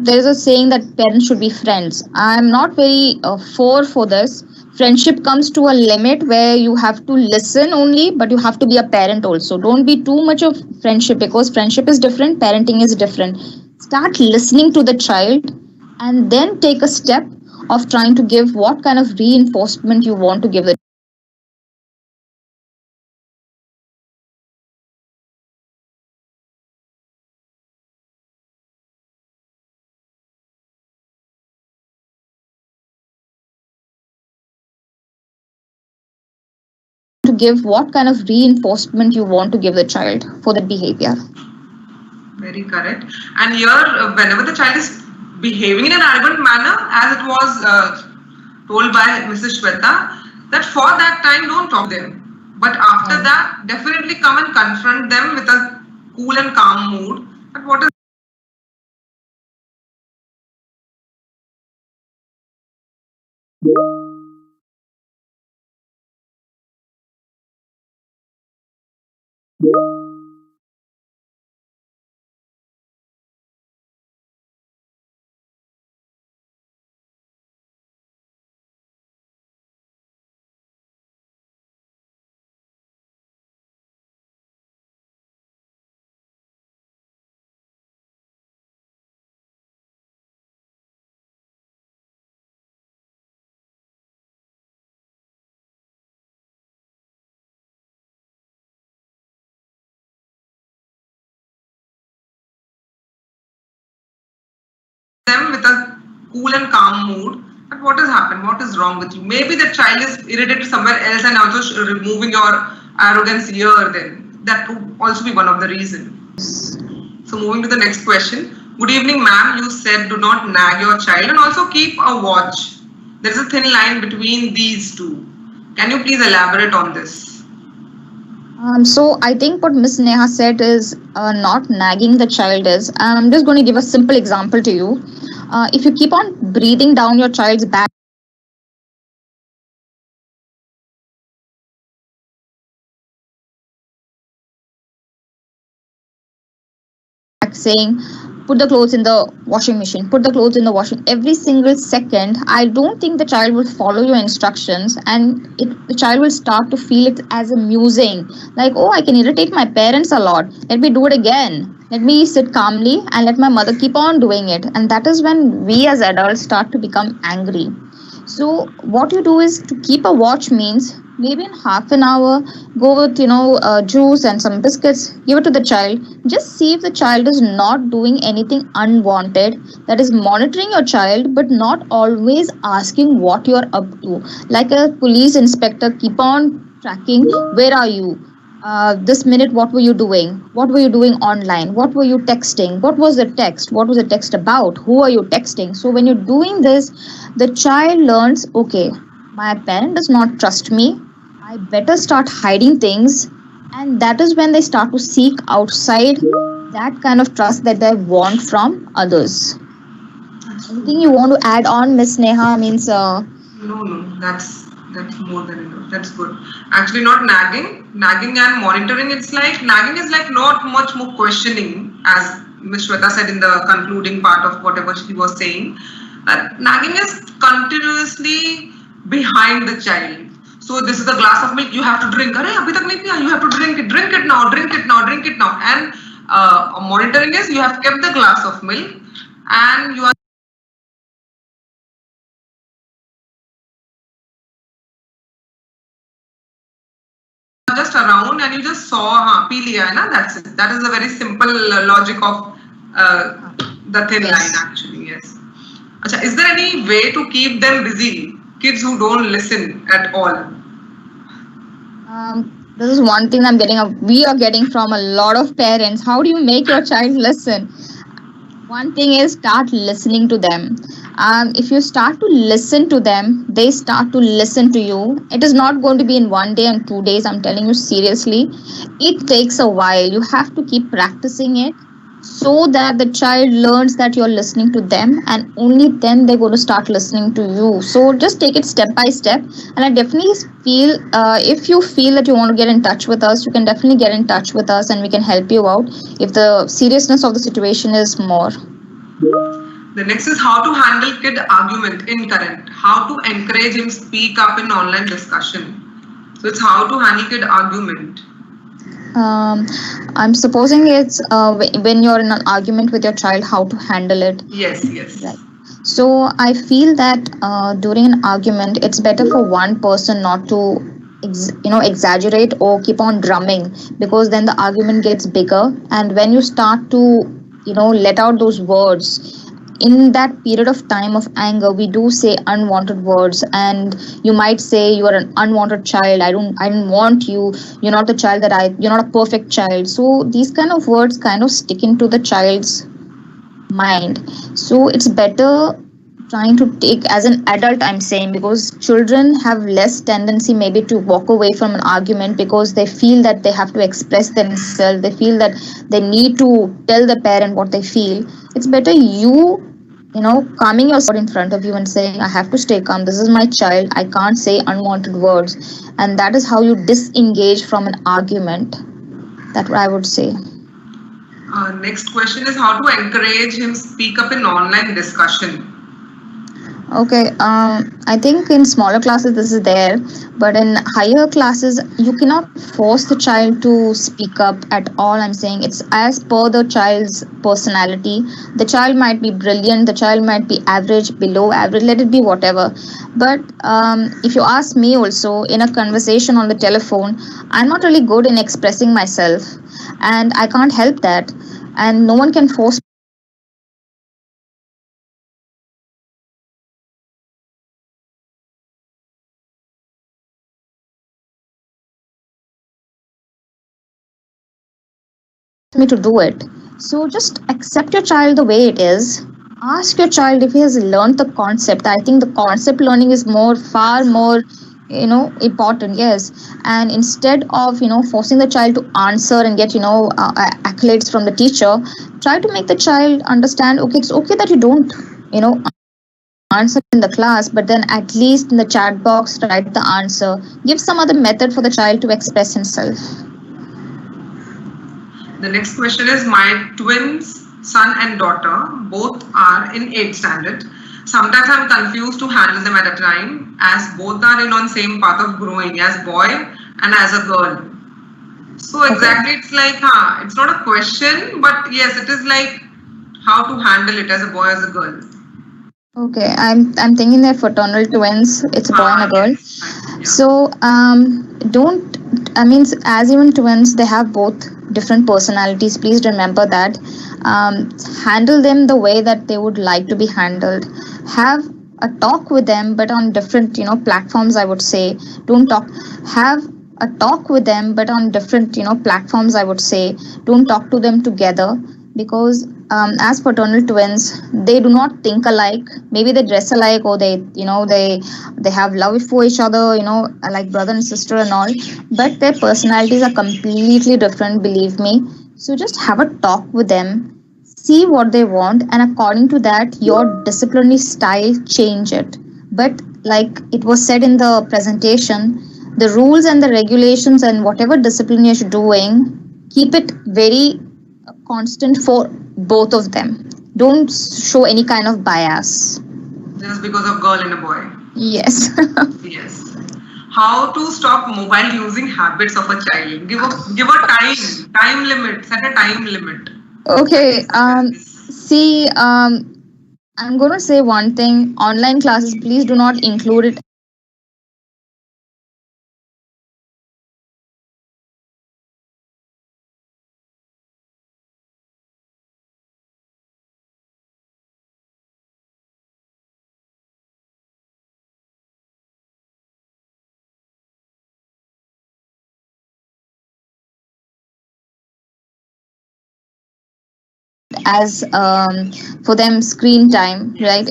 there is a saying that parents should be friends. I'm not very for this. Friendship comes to a limit where you have to listen only, but you have to be a parent also. Don't be too much of friendship, because friendship is different, parenting is different. Start listening to the child and then take a step of trying to give what kind of reinforcement you want to give the to give what kind of reinforcement you want to give the child for that behavior. Very correct. And here, whenever the child is behaving in an arrogant manner, as it was told by Mrs. Shweta, that for that time don't talk to them. But after that, definitely come and confront them with a cool and calm mood. But what is them with a cool and calm mood? But what has happened? What is wrong with you? Maybe the child is irritated somewhere else and also removing your arrogance here. Then that could also be one of the reasons. So moving to the next question. Good evening, ma'am. You said do not nag your child and also keep a watch. There is a thin line between these two. Can you please elaborate on this? So I think what Miss Neha said is not nagging the child is. I'm just going to give a simple example to you. If you keep on breathing down your child's back, saying put the clothes in the washing machine, put the clothes in the washing every single second, I don't think the child will follow your instructions, and the child will start to feel it as amusing, like, oh, I can irritate my parents a lot, let me do it again, let me sit calmly and let my mother keep on doing it. And that is when we as adults start to become angry. So what you do is to keep a watch means maybe in half an hour, go with juice and some biscuits, give it to the child. Just see if the child is not doing anything unwanted. That is monitoring your child, but not always asking what you're up to. Like a police inspector, keep on tracking. Where are you? This minute, what were you doing? What were you doing online? What were you texting? What was the text? What was the text about? Who are you texting? So when you're doing this, the child learns, okay, my parent does not trust me. I better start hiding things. And that is when they start to seek outside that kind of trust that they want from others. Anything you want to add on, Miss Neha? No, that's more than enough. That's good. Actually, not nagging. Nagging and monitoring, it's like nagging is like not much more questioning, as Ms. Shweta said in the concluding part of whatever she was saying. Nagging is continuously behind the child. So this is a glass of milk, you have to drink. Arey, abhi tak nahi piya, you have to drink it now, drink it now, drink it now. And monitoring is you have kept the glass of milk and you are just around and you just saw, pee liya hai na, that's it. That is a very simple logic of The thin line, Yes. actually, yes. Acha, is there any way to keep them busy? Kids who don't listen at all. This is one thing we are getting from a lot of parents. How do you make your child listen? One thing is start listening to them. If you start to listen to them, they start to listen to you. It is not going to be in 1 day and 2 days. I'm telling you seriously. It takes a while. You have to keep practicing it so that the child learns that you're listening to them, and only then they're going to start listening to you. So just take it step by step. And I definitely feel, if you feel that you want to get in touch with us, you can definitely get in touch with us and we can help you out if the seriousness of the situation is more. The next is how to handle kid argument in current. How to encourage him speak up in online discussion. So it's how to handle kid argument. um, I'm supposing it's when you're in an argument with your child, how to handle it. Yes, yes. Right. So I feel that during an argument, it's better for one person not to, exaggerate or keep on drumming, because then the argument gets bigger. And when you start to, let out those words, in that period of time of anger, we do say unwanted words, and you might say you are an unwanted child. I don't want you. You're not the child that I. You're not a perfect child. So these kind of words kind of stick into the child's mind. So it's better trying to take as an adult, I'm saying, because children have less tendency maybe to walk away from an argument because they feel that they have to express themselves, they feel that they need to tell the parent what they feel. It's better calming yourself in front of you and saying, I have to stay calm, this is my child, I can't say unwanted words. And that is how you disengage from an argument. That's what I would say. Next question is how to encourage him speak up in online discussion. Okay, I think in smaller classes this is there, but in higher classes you cannot force the child to speak up at all. I'm saying it's as per the child's personality. The child might be brilliant, the child might be average, below average, let it be whatever. But if you ask me also, in a conversation on the telephone, I'm not really good in expressing myself, and I can't help that. And no one can force me to do it. So just accept your child the way it is. Ask your child if he has learned the concept. I think the concept learning is far more, important. Yes, and instead of forcing the child to answer and get accolades from the teacher, try to make the child understand. Okay, it's okay that you don't answer in the class, but then at least in the chat box write the answer. Give some other method for the child to express himself. The next question is my twins, son and daughter, both are in 8th standard. Sometimes I'm confused to handle them at a time as both are in on same path of growing as boy and as a girl. So exactly it's like, it's not a question, but yes, it is like how to handle it as a boy, as a girl. Okay, I'm thinking they're fraternal twins. It's a boy and a girl. Yes, yeah. So don't I mean as even twins they have both different personalities. Please remember that. Handle them the way that they would like to be handled. Have a talk with them, but on different platforms. I would say don't talk. Have a talk with them, but on different platforms. I would say don't talk to them together, because as fraternal twins they do not think alike. Maybe they dress alike, or they have love for each other, like brother and sister and all, but their personalities are completely different, believe me. So just have a talk with them, see what they want, and according to that your disciplinary style, change it. But like it was said in the presentation, the rules and the regulations and whatever discipline you're doing, keep it very constant for both of them. Don't show any kind of bias. Just because of girl and a boy. Yes. Yes. How to stop mobile using habits of a child? Give a time limit. Set a time limit. Okay. See. I'm gonna say one thing. Online classes, please do not include it as for them screen time, right?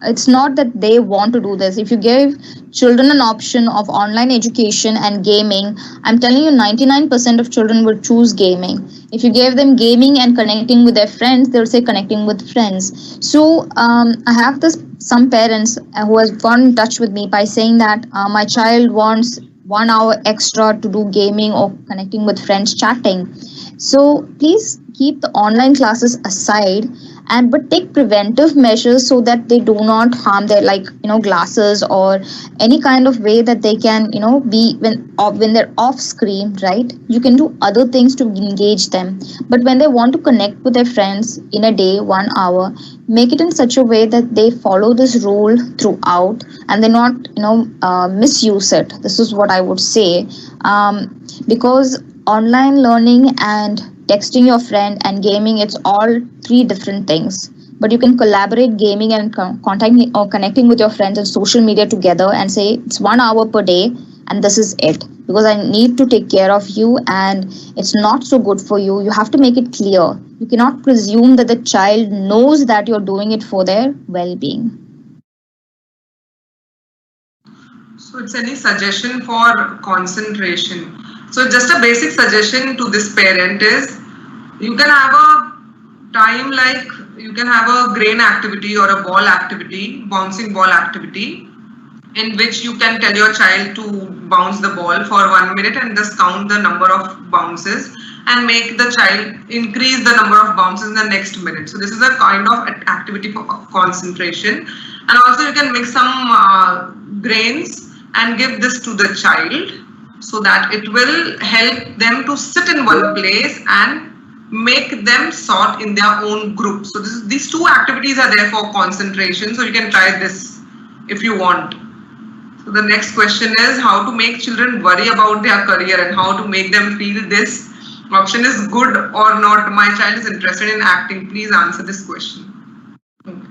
It's not that they want to do this. If you give children an option of online education and gaming, I'm telling you 99% of children would choose gaming. If you gave them gaming and connecting with their friends, they'll say connecting with friends. So I have this some parents who has gone in touch with me by saying that my child wants 1 hour extra to do gaming or connecting with friends, chatting. So please keep the online classes aside, and but take preventive measures so that they do not harm their, like, glasses or any kind of way that they can be when they're off screen, right? You can do other things to engage them, but when they want to connect with their friends in a day 1 hour, make it in such a way that they follow this rule throughout and they not misuse it. This is what I would say, because online learning and texting your friend and gaming, it's all three different things, but you can collaborate gaming and contacting or connecting with your friends on social media together and say it's 1 hour per day and this is it, because I need to take care of you and it's not so good for you. You have to make it clear. You cannot presume that the child knows that you're doing it for their well-being. So it's any suggestion for concentration. So just a basic suggestion to this parent is, you can have a time, like you can have a grain activity or a ball activity, bouncing ball activity, in which you can tell your child to bounce the ball for 1 minute and just count the number of bounces and make the child increase the number of bounces in the next minute. So this is a kind of activity for concentration. And also you can mix some grains and give this to the child, so that it will help them to sit in one place and make them sort in their own group. So these two activities are there for concentration. So you can try this if you want. So the next question is how to make children worry about their career and how to make them feel this option is good or not. My child is interested in acting. Please answer this question. Okay.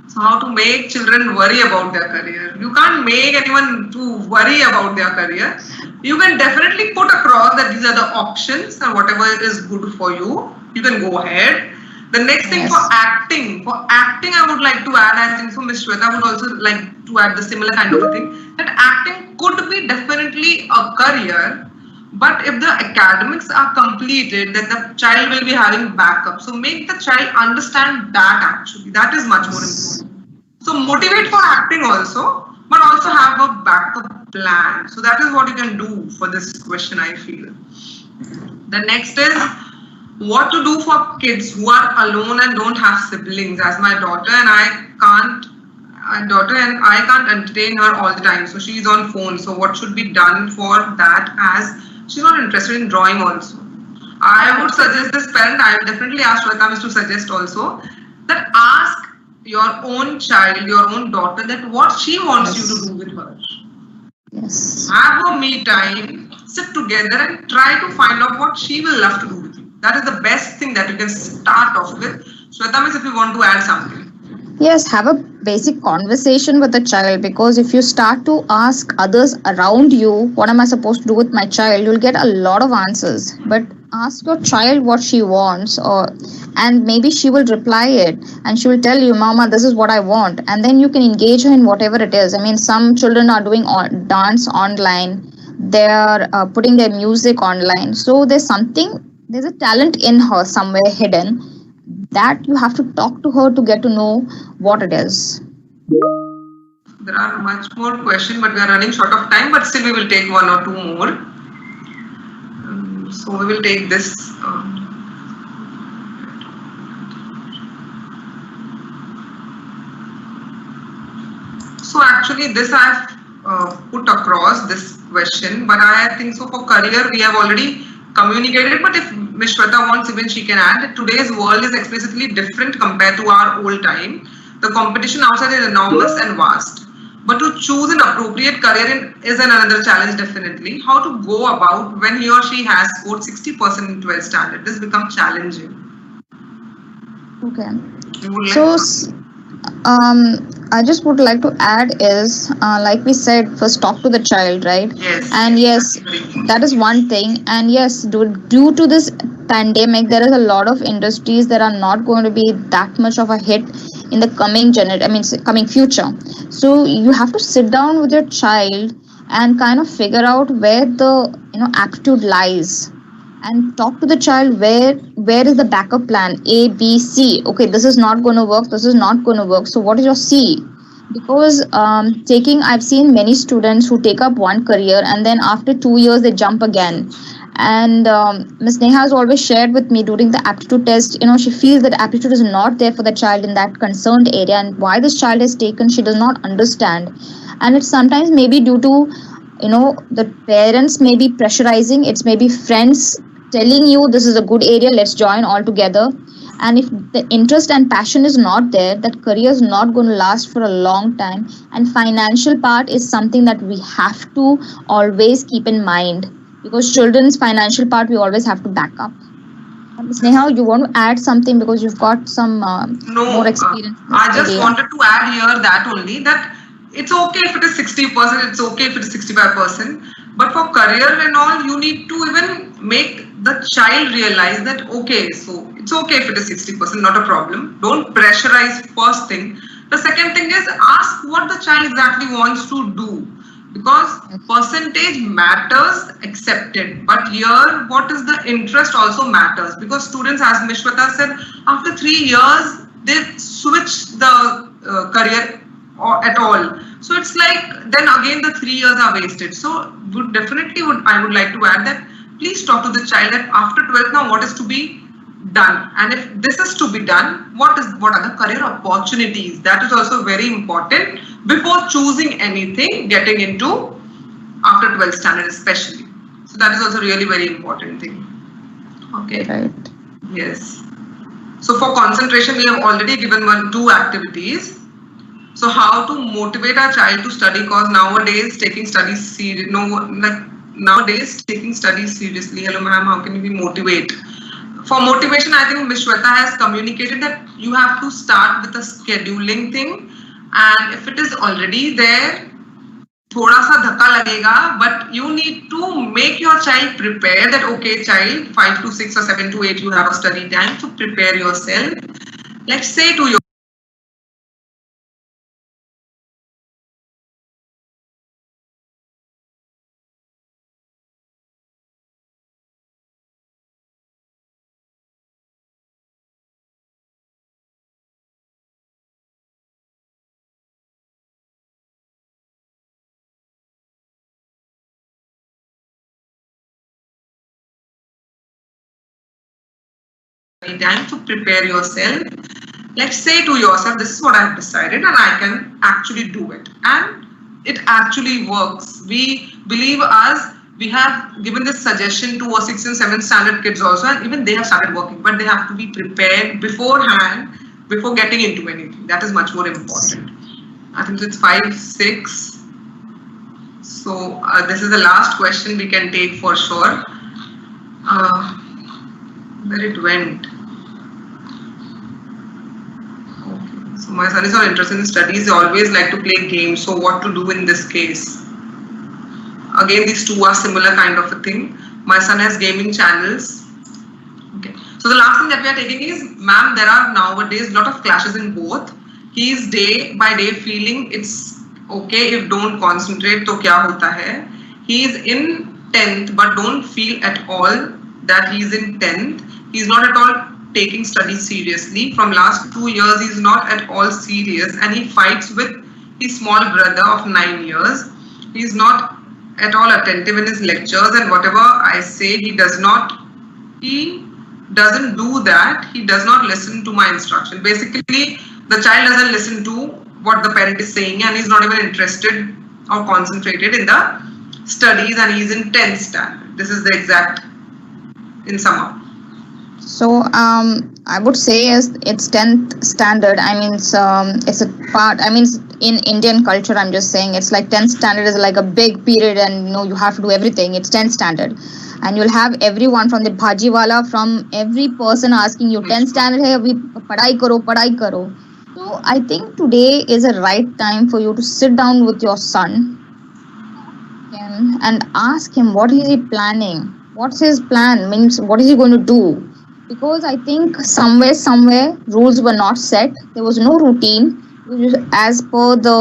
So how to make children worry about their career? You can't make anyone to worry about their career. You can definitely put across that these are the options and whatever is good for you, you can go ahead. The next thing, for acting I would like to add, I think so Ms. Shweta would also like to add the similar kind of thing, that acting could be definitely a career, but if the academics are completed, then the child will be having backup. So make the child understand that actually, that is much more important. So motivate for acting also, but also have a backup plan. So that is what you can do for this question, I feel. The next is what to do for kids who are alone and don't have siblings, as my daughter and I can't entertain her all the time. So she's on phone. So what should be done for that, as she's not interested in drawing also? I would suggest this parent, I would definitely ask Shweta to suggest also, that ask your own child, your own daughter, that what she wants you to do with her. Yes. Have a me time, sit together and try to find out what she will love to do with you. That is the best thing that you can start off with. Shweta, if you want to add something. Yes, have a basic conversation with the child, because if you start to ask others around you, what am I supposed to do with my child, you'll get a lot of answers. But ask your child what she wants, and maybe she will reply it and she will tell you, Mama, this is what I want. And then you can engage her in whatever it is. I mean, some children are doing dance online, they're putting their music online. So there's a talent in her somewhere hidden, that you have to talk to her to get to know what it is. There are much more questions, but we are running short of time, but still we will take one or two more. So we will take this. So actually this I have put across this question, but I think so for career we have already communicated, but if Ms. Shweta wants, even she can add that today's world is explicitly different compared to our old time. The competition outside is enormous and vast. But to choose an appropriate career is another challenge, definitely. How to go about when he or she has scored 60% in 12th standard. This becomes challenging. Okay. So, I just would like to add is, like we said, first talk to the child, right? Yes. And yes, that is one thing. And yes, due to this pandemic, there is a lot of industries that are not going to be that much of a hit in the coming future. So you have to sit down with your child and kind of figure out where the aptitude lies, and talk to the child where is the backup plan, A, B, C. Okay, this is not going to work, this is not going to work, so what is your C? Because I've seen many students who take up one career and then after 2 years they jump again. And Ms. Neha has always shared with me during the aptitude test, she feels that aptitude is not there for the child in that concerned area, and why this child has taken, she does not understand. And it's sometimes maybe due to the parents may be pressurizing, it's maybe friends telling you this is a good area, let's join all together. And if the interest and passion is not there, that career is not going to last for a long time. And financial part is something that we have to always keep in mind, because children's financial part we always have to back up. Ms. Neha, you want to add something because you've got some more experience? I just wanted to add here that only that it's okay if it is 60%, it's okay if it is 65%, but for career and all, you need to even make the child realize that, okay, so it's okay if it is 60%, not a problem. Don't pressurize, first thing. The second thing is ask what the child exactly wants to do, because percentage matters, accepted, but here what is the interest also matters, because students, as Mishwata said, after 3 years they switch the career or at all. So it's like then again the 3 years are wasted. So I would like to add that please talk to the child that after 12th now what is to be done, and if this is to be done, what are the career opportunities? That is also very important before choosing anything, getting into after 12th standard especially. So that is also really very important thing. Okay. Right. Yes. So for concentration, we have already given 2 activities. So how to motivate our child to study, because nowadays taking studies seriously. Hello ma'am, how can we motivate? For motivation, I think Ms. Shweta has communicated that you have to start with a scheduling thing, and if it is already there, thoda sa dhakka lagega, but you need to make your child prepare that, okay child, 5 to 6 or 7 to 8 you have a study time, to prepare yourself. Let's say to your time to prepare yourself. Let's say to yourself, this is what I've decided and I can actually do it. And it actually works. We believe us, we have given this suggestion to our 6th and 7th standard kids also, and even they have started working, but they have to be prepared beforehand before getting into anything. That is much more important. I think it's 5, 6. So this is the last question we can take for sure. Where it went. Okay. So my son is not interested in studies. They always like to play games. So what to do in this case? Again, these 2 are similar kind of a thing. My son has gaming channels. Okay. So the last thing that we are taking is, ma'am, there are nowadays a lot of clashes in both. He is day by day feeling it's okay if don't concentrate, to kya hota hai? He is in 10th, but don't feel at all that he is in 10th. He is not at all taking studies seriously. From last 2 years, he is not at all serious, and he fights with his small brother of 9 years. He is not at all attentive in his lectures, and whatever I say, he doesn't do that. He does not listen to my instruction. Basically, the child doesn't listen to what the parent is saying, and he's not even interested or concentrated in the studies, and he's in 10th standard. This is the exact in sum. So I would say it's 10th standard. I mean, it's a part. I mean, in Indian culture, I'm just saying it's like 10th standard is like a big period, and you have to do everything. It's 10th standard, and you'll have everyone from the bhajiwala, from every person asking you 10th standard hai, abhi padhai karo. So I think today is a right time for you to sit down with your son and ask him what is he planning. what's his plan? Means what is he going to do? Because I think somewhere rules were not set. There was no routine. As per the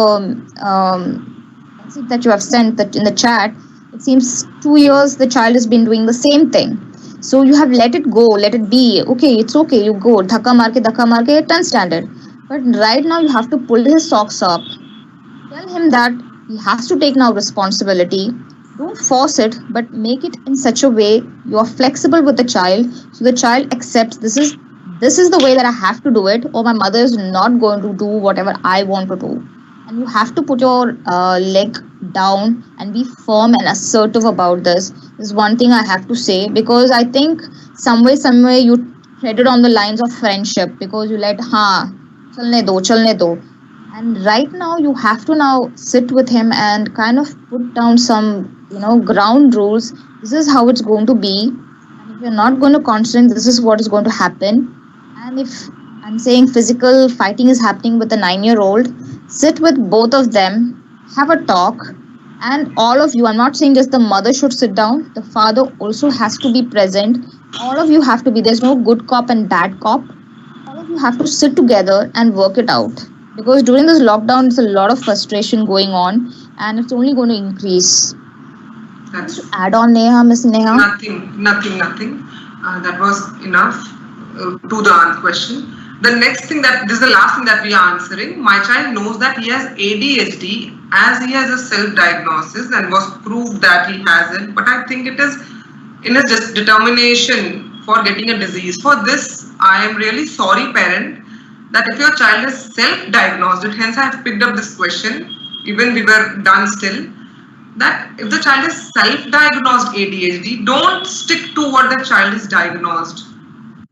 message that you have sent that in the chat, it seems 2 years the child has been doing the same thing. So you have let it go, let it be. Okay, it's okay. You go dhakka marke, turn standard. But right now you have to pull his socks up. Tell him that he has to take now responsibility. Don't force it, but make it in such a way you are flexible with the child, so the child accepts this is the way that I have to do it, or my mother is not going to do whatever I want to do. And you have to put your leg down and be firm and assertive about this. This is one thing I have to say, because I think somewhere you treaded on the lines of friendship, because you let chalne do. And right now you have to now sit with him and kind of put down some ground rules. This is how it's going to be, and if you're not going to concentrate, this is what is going to happen. And if I'm saying physical fighting is happening with a 9-year-old, sit with both of them, have a talk, and all of you, I'm not saying just the mother should sit down, the father also has to be present. All of you have to be, there's no good cop and bad cop. All of you have to sit together and work it out, because during this lockdown there's a lot of frustration going on and it's only going to increase. That's Add on, Miss Neha? nothing. That was enough to the question. The next thing this is the last thing that we are answering. My child knows that he has ADHD as he has a self-diagnosis and was proved that he has it. But I think it is in his determination for getting a disease. For this, I am really sorry, parent, that if your child is self-diagnosed, hence I have picked up this question, even we were done still, that if the child is self-diagnosed ADHD, don't stick to what the child is diagnosed.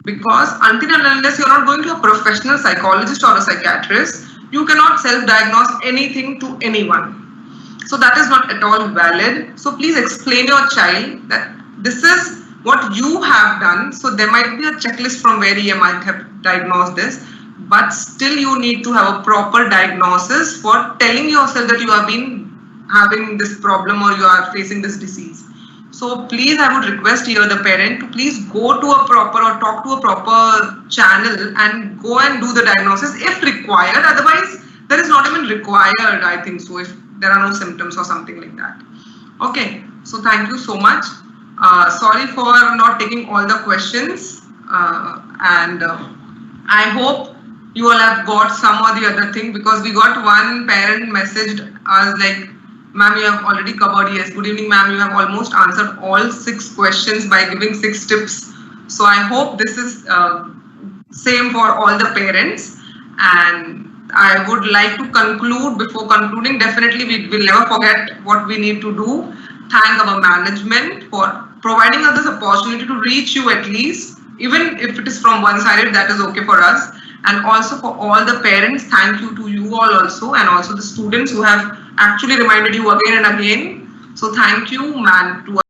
Because until and unless you're not going to a professional psychologist or a psychiatrist, you cannot self-diagnose anything to anyone. So that is not at all valid. So please explain your child that this is what you have done. So there might be a checklist from where you might have diagnosed this, but still you need to have a proper diagnosis for telling yourself that you have been having this problem or you are facing this disease. So please, I would request here the parent to please go to a proper or talk to a proper channel and go and do the diagnosis if required. Otherwise, there is not even required, I think so, if there are no symptoms or something like that. Okay, so thank you so much. Sorry for not taking all the questions, and I hope you all have got some or the other thing, because we got one parent messaged us like, ma'am, you have already covered. Yes, good evening, ma'am. You have almost answered all 6 questions by giving 6 tips. So I hope this is same for all the parents. And I would like to conclude. Before concluding, definitely we will never forget what we need to do. Thank our management for providing us this opportunity to reach you at least. Even if it is from one-sided, that is okay for us. And also for all the parents, thank you to you all also, and also the students who have actually reminded you again and again. So thank you, man, to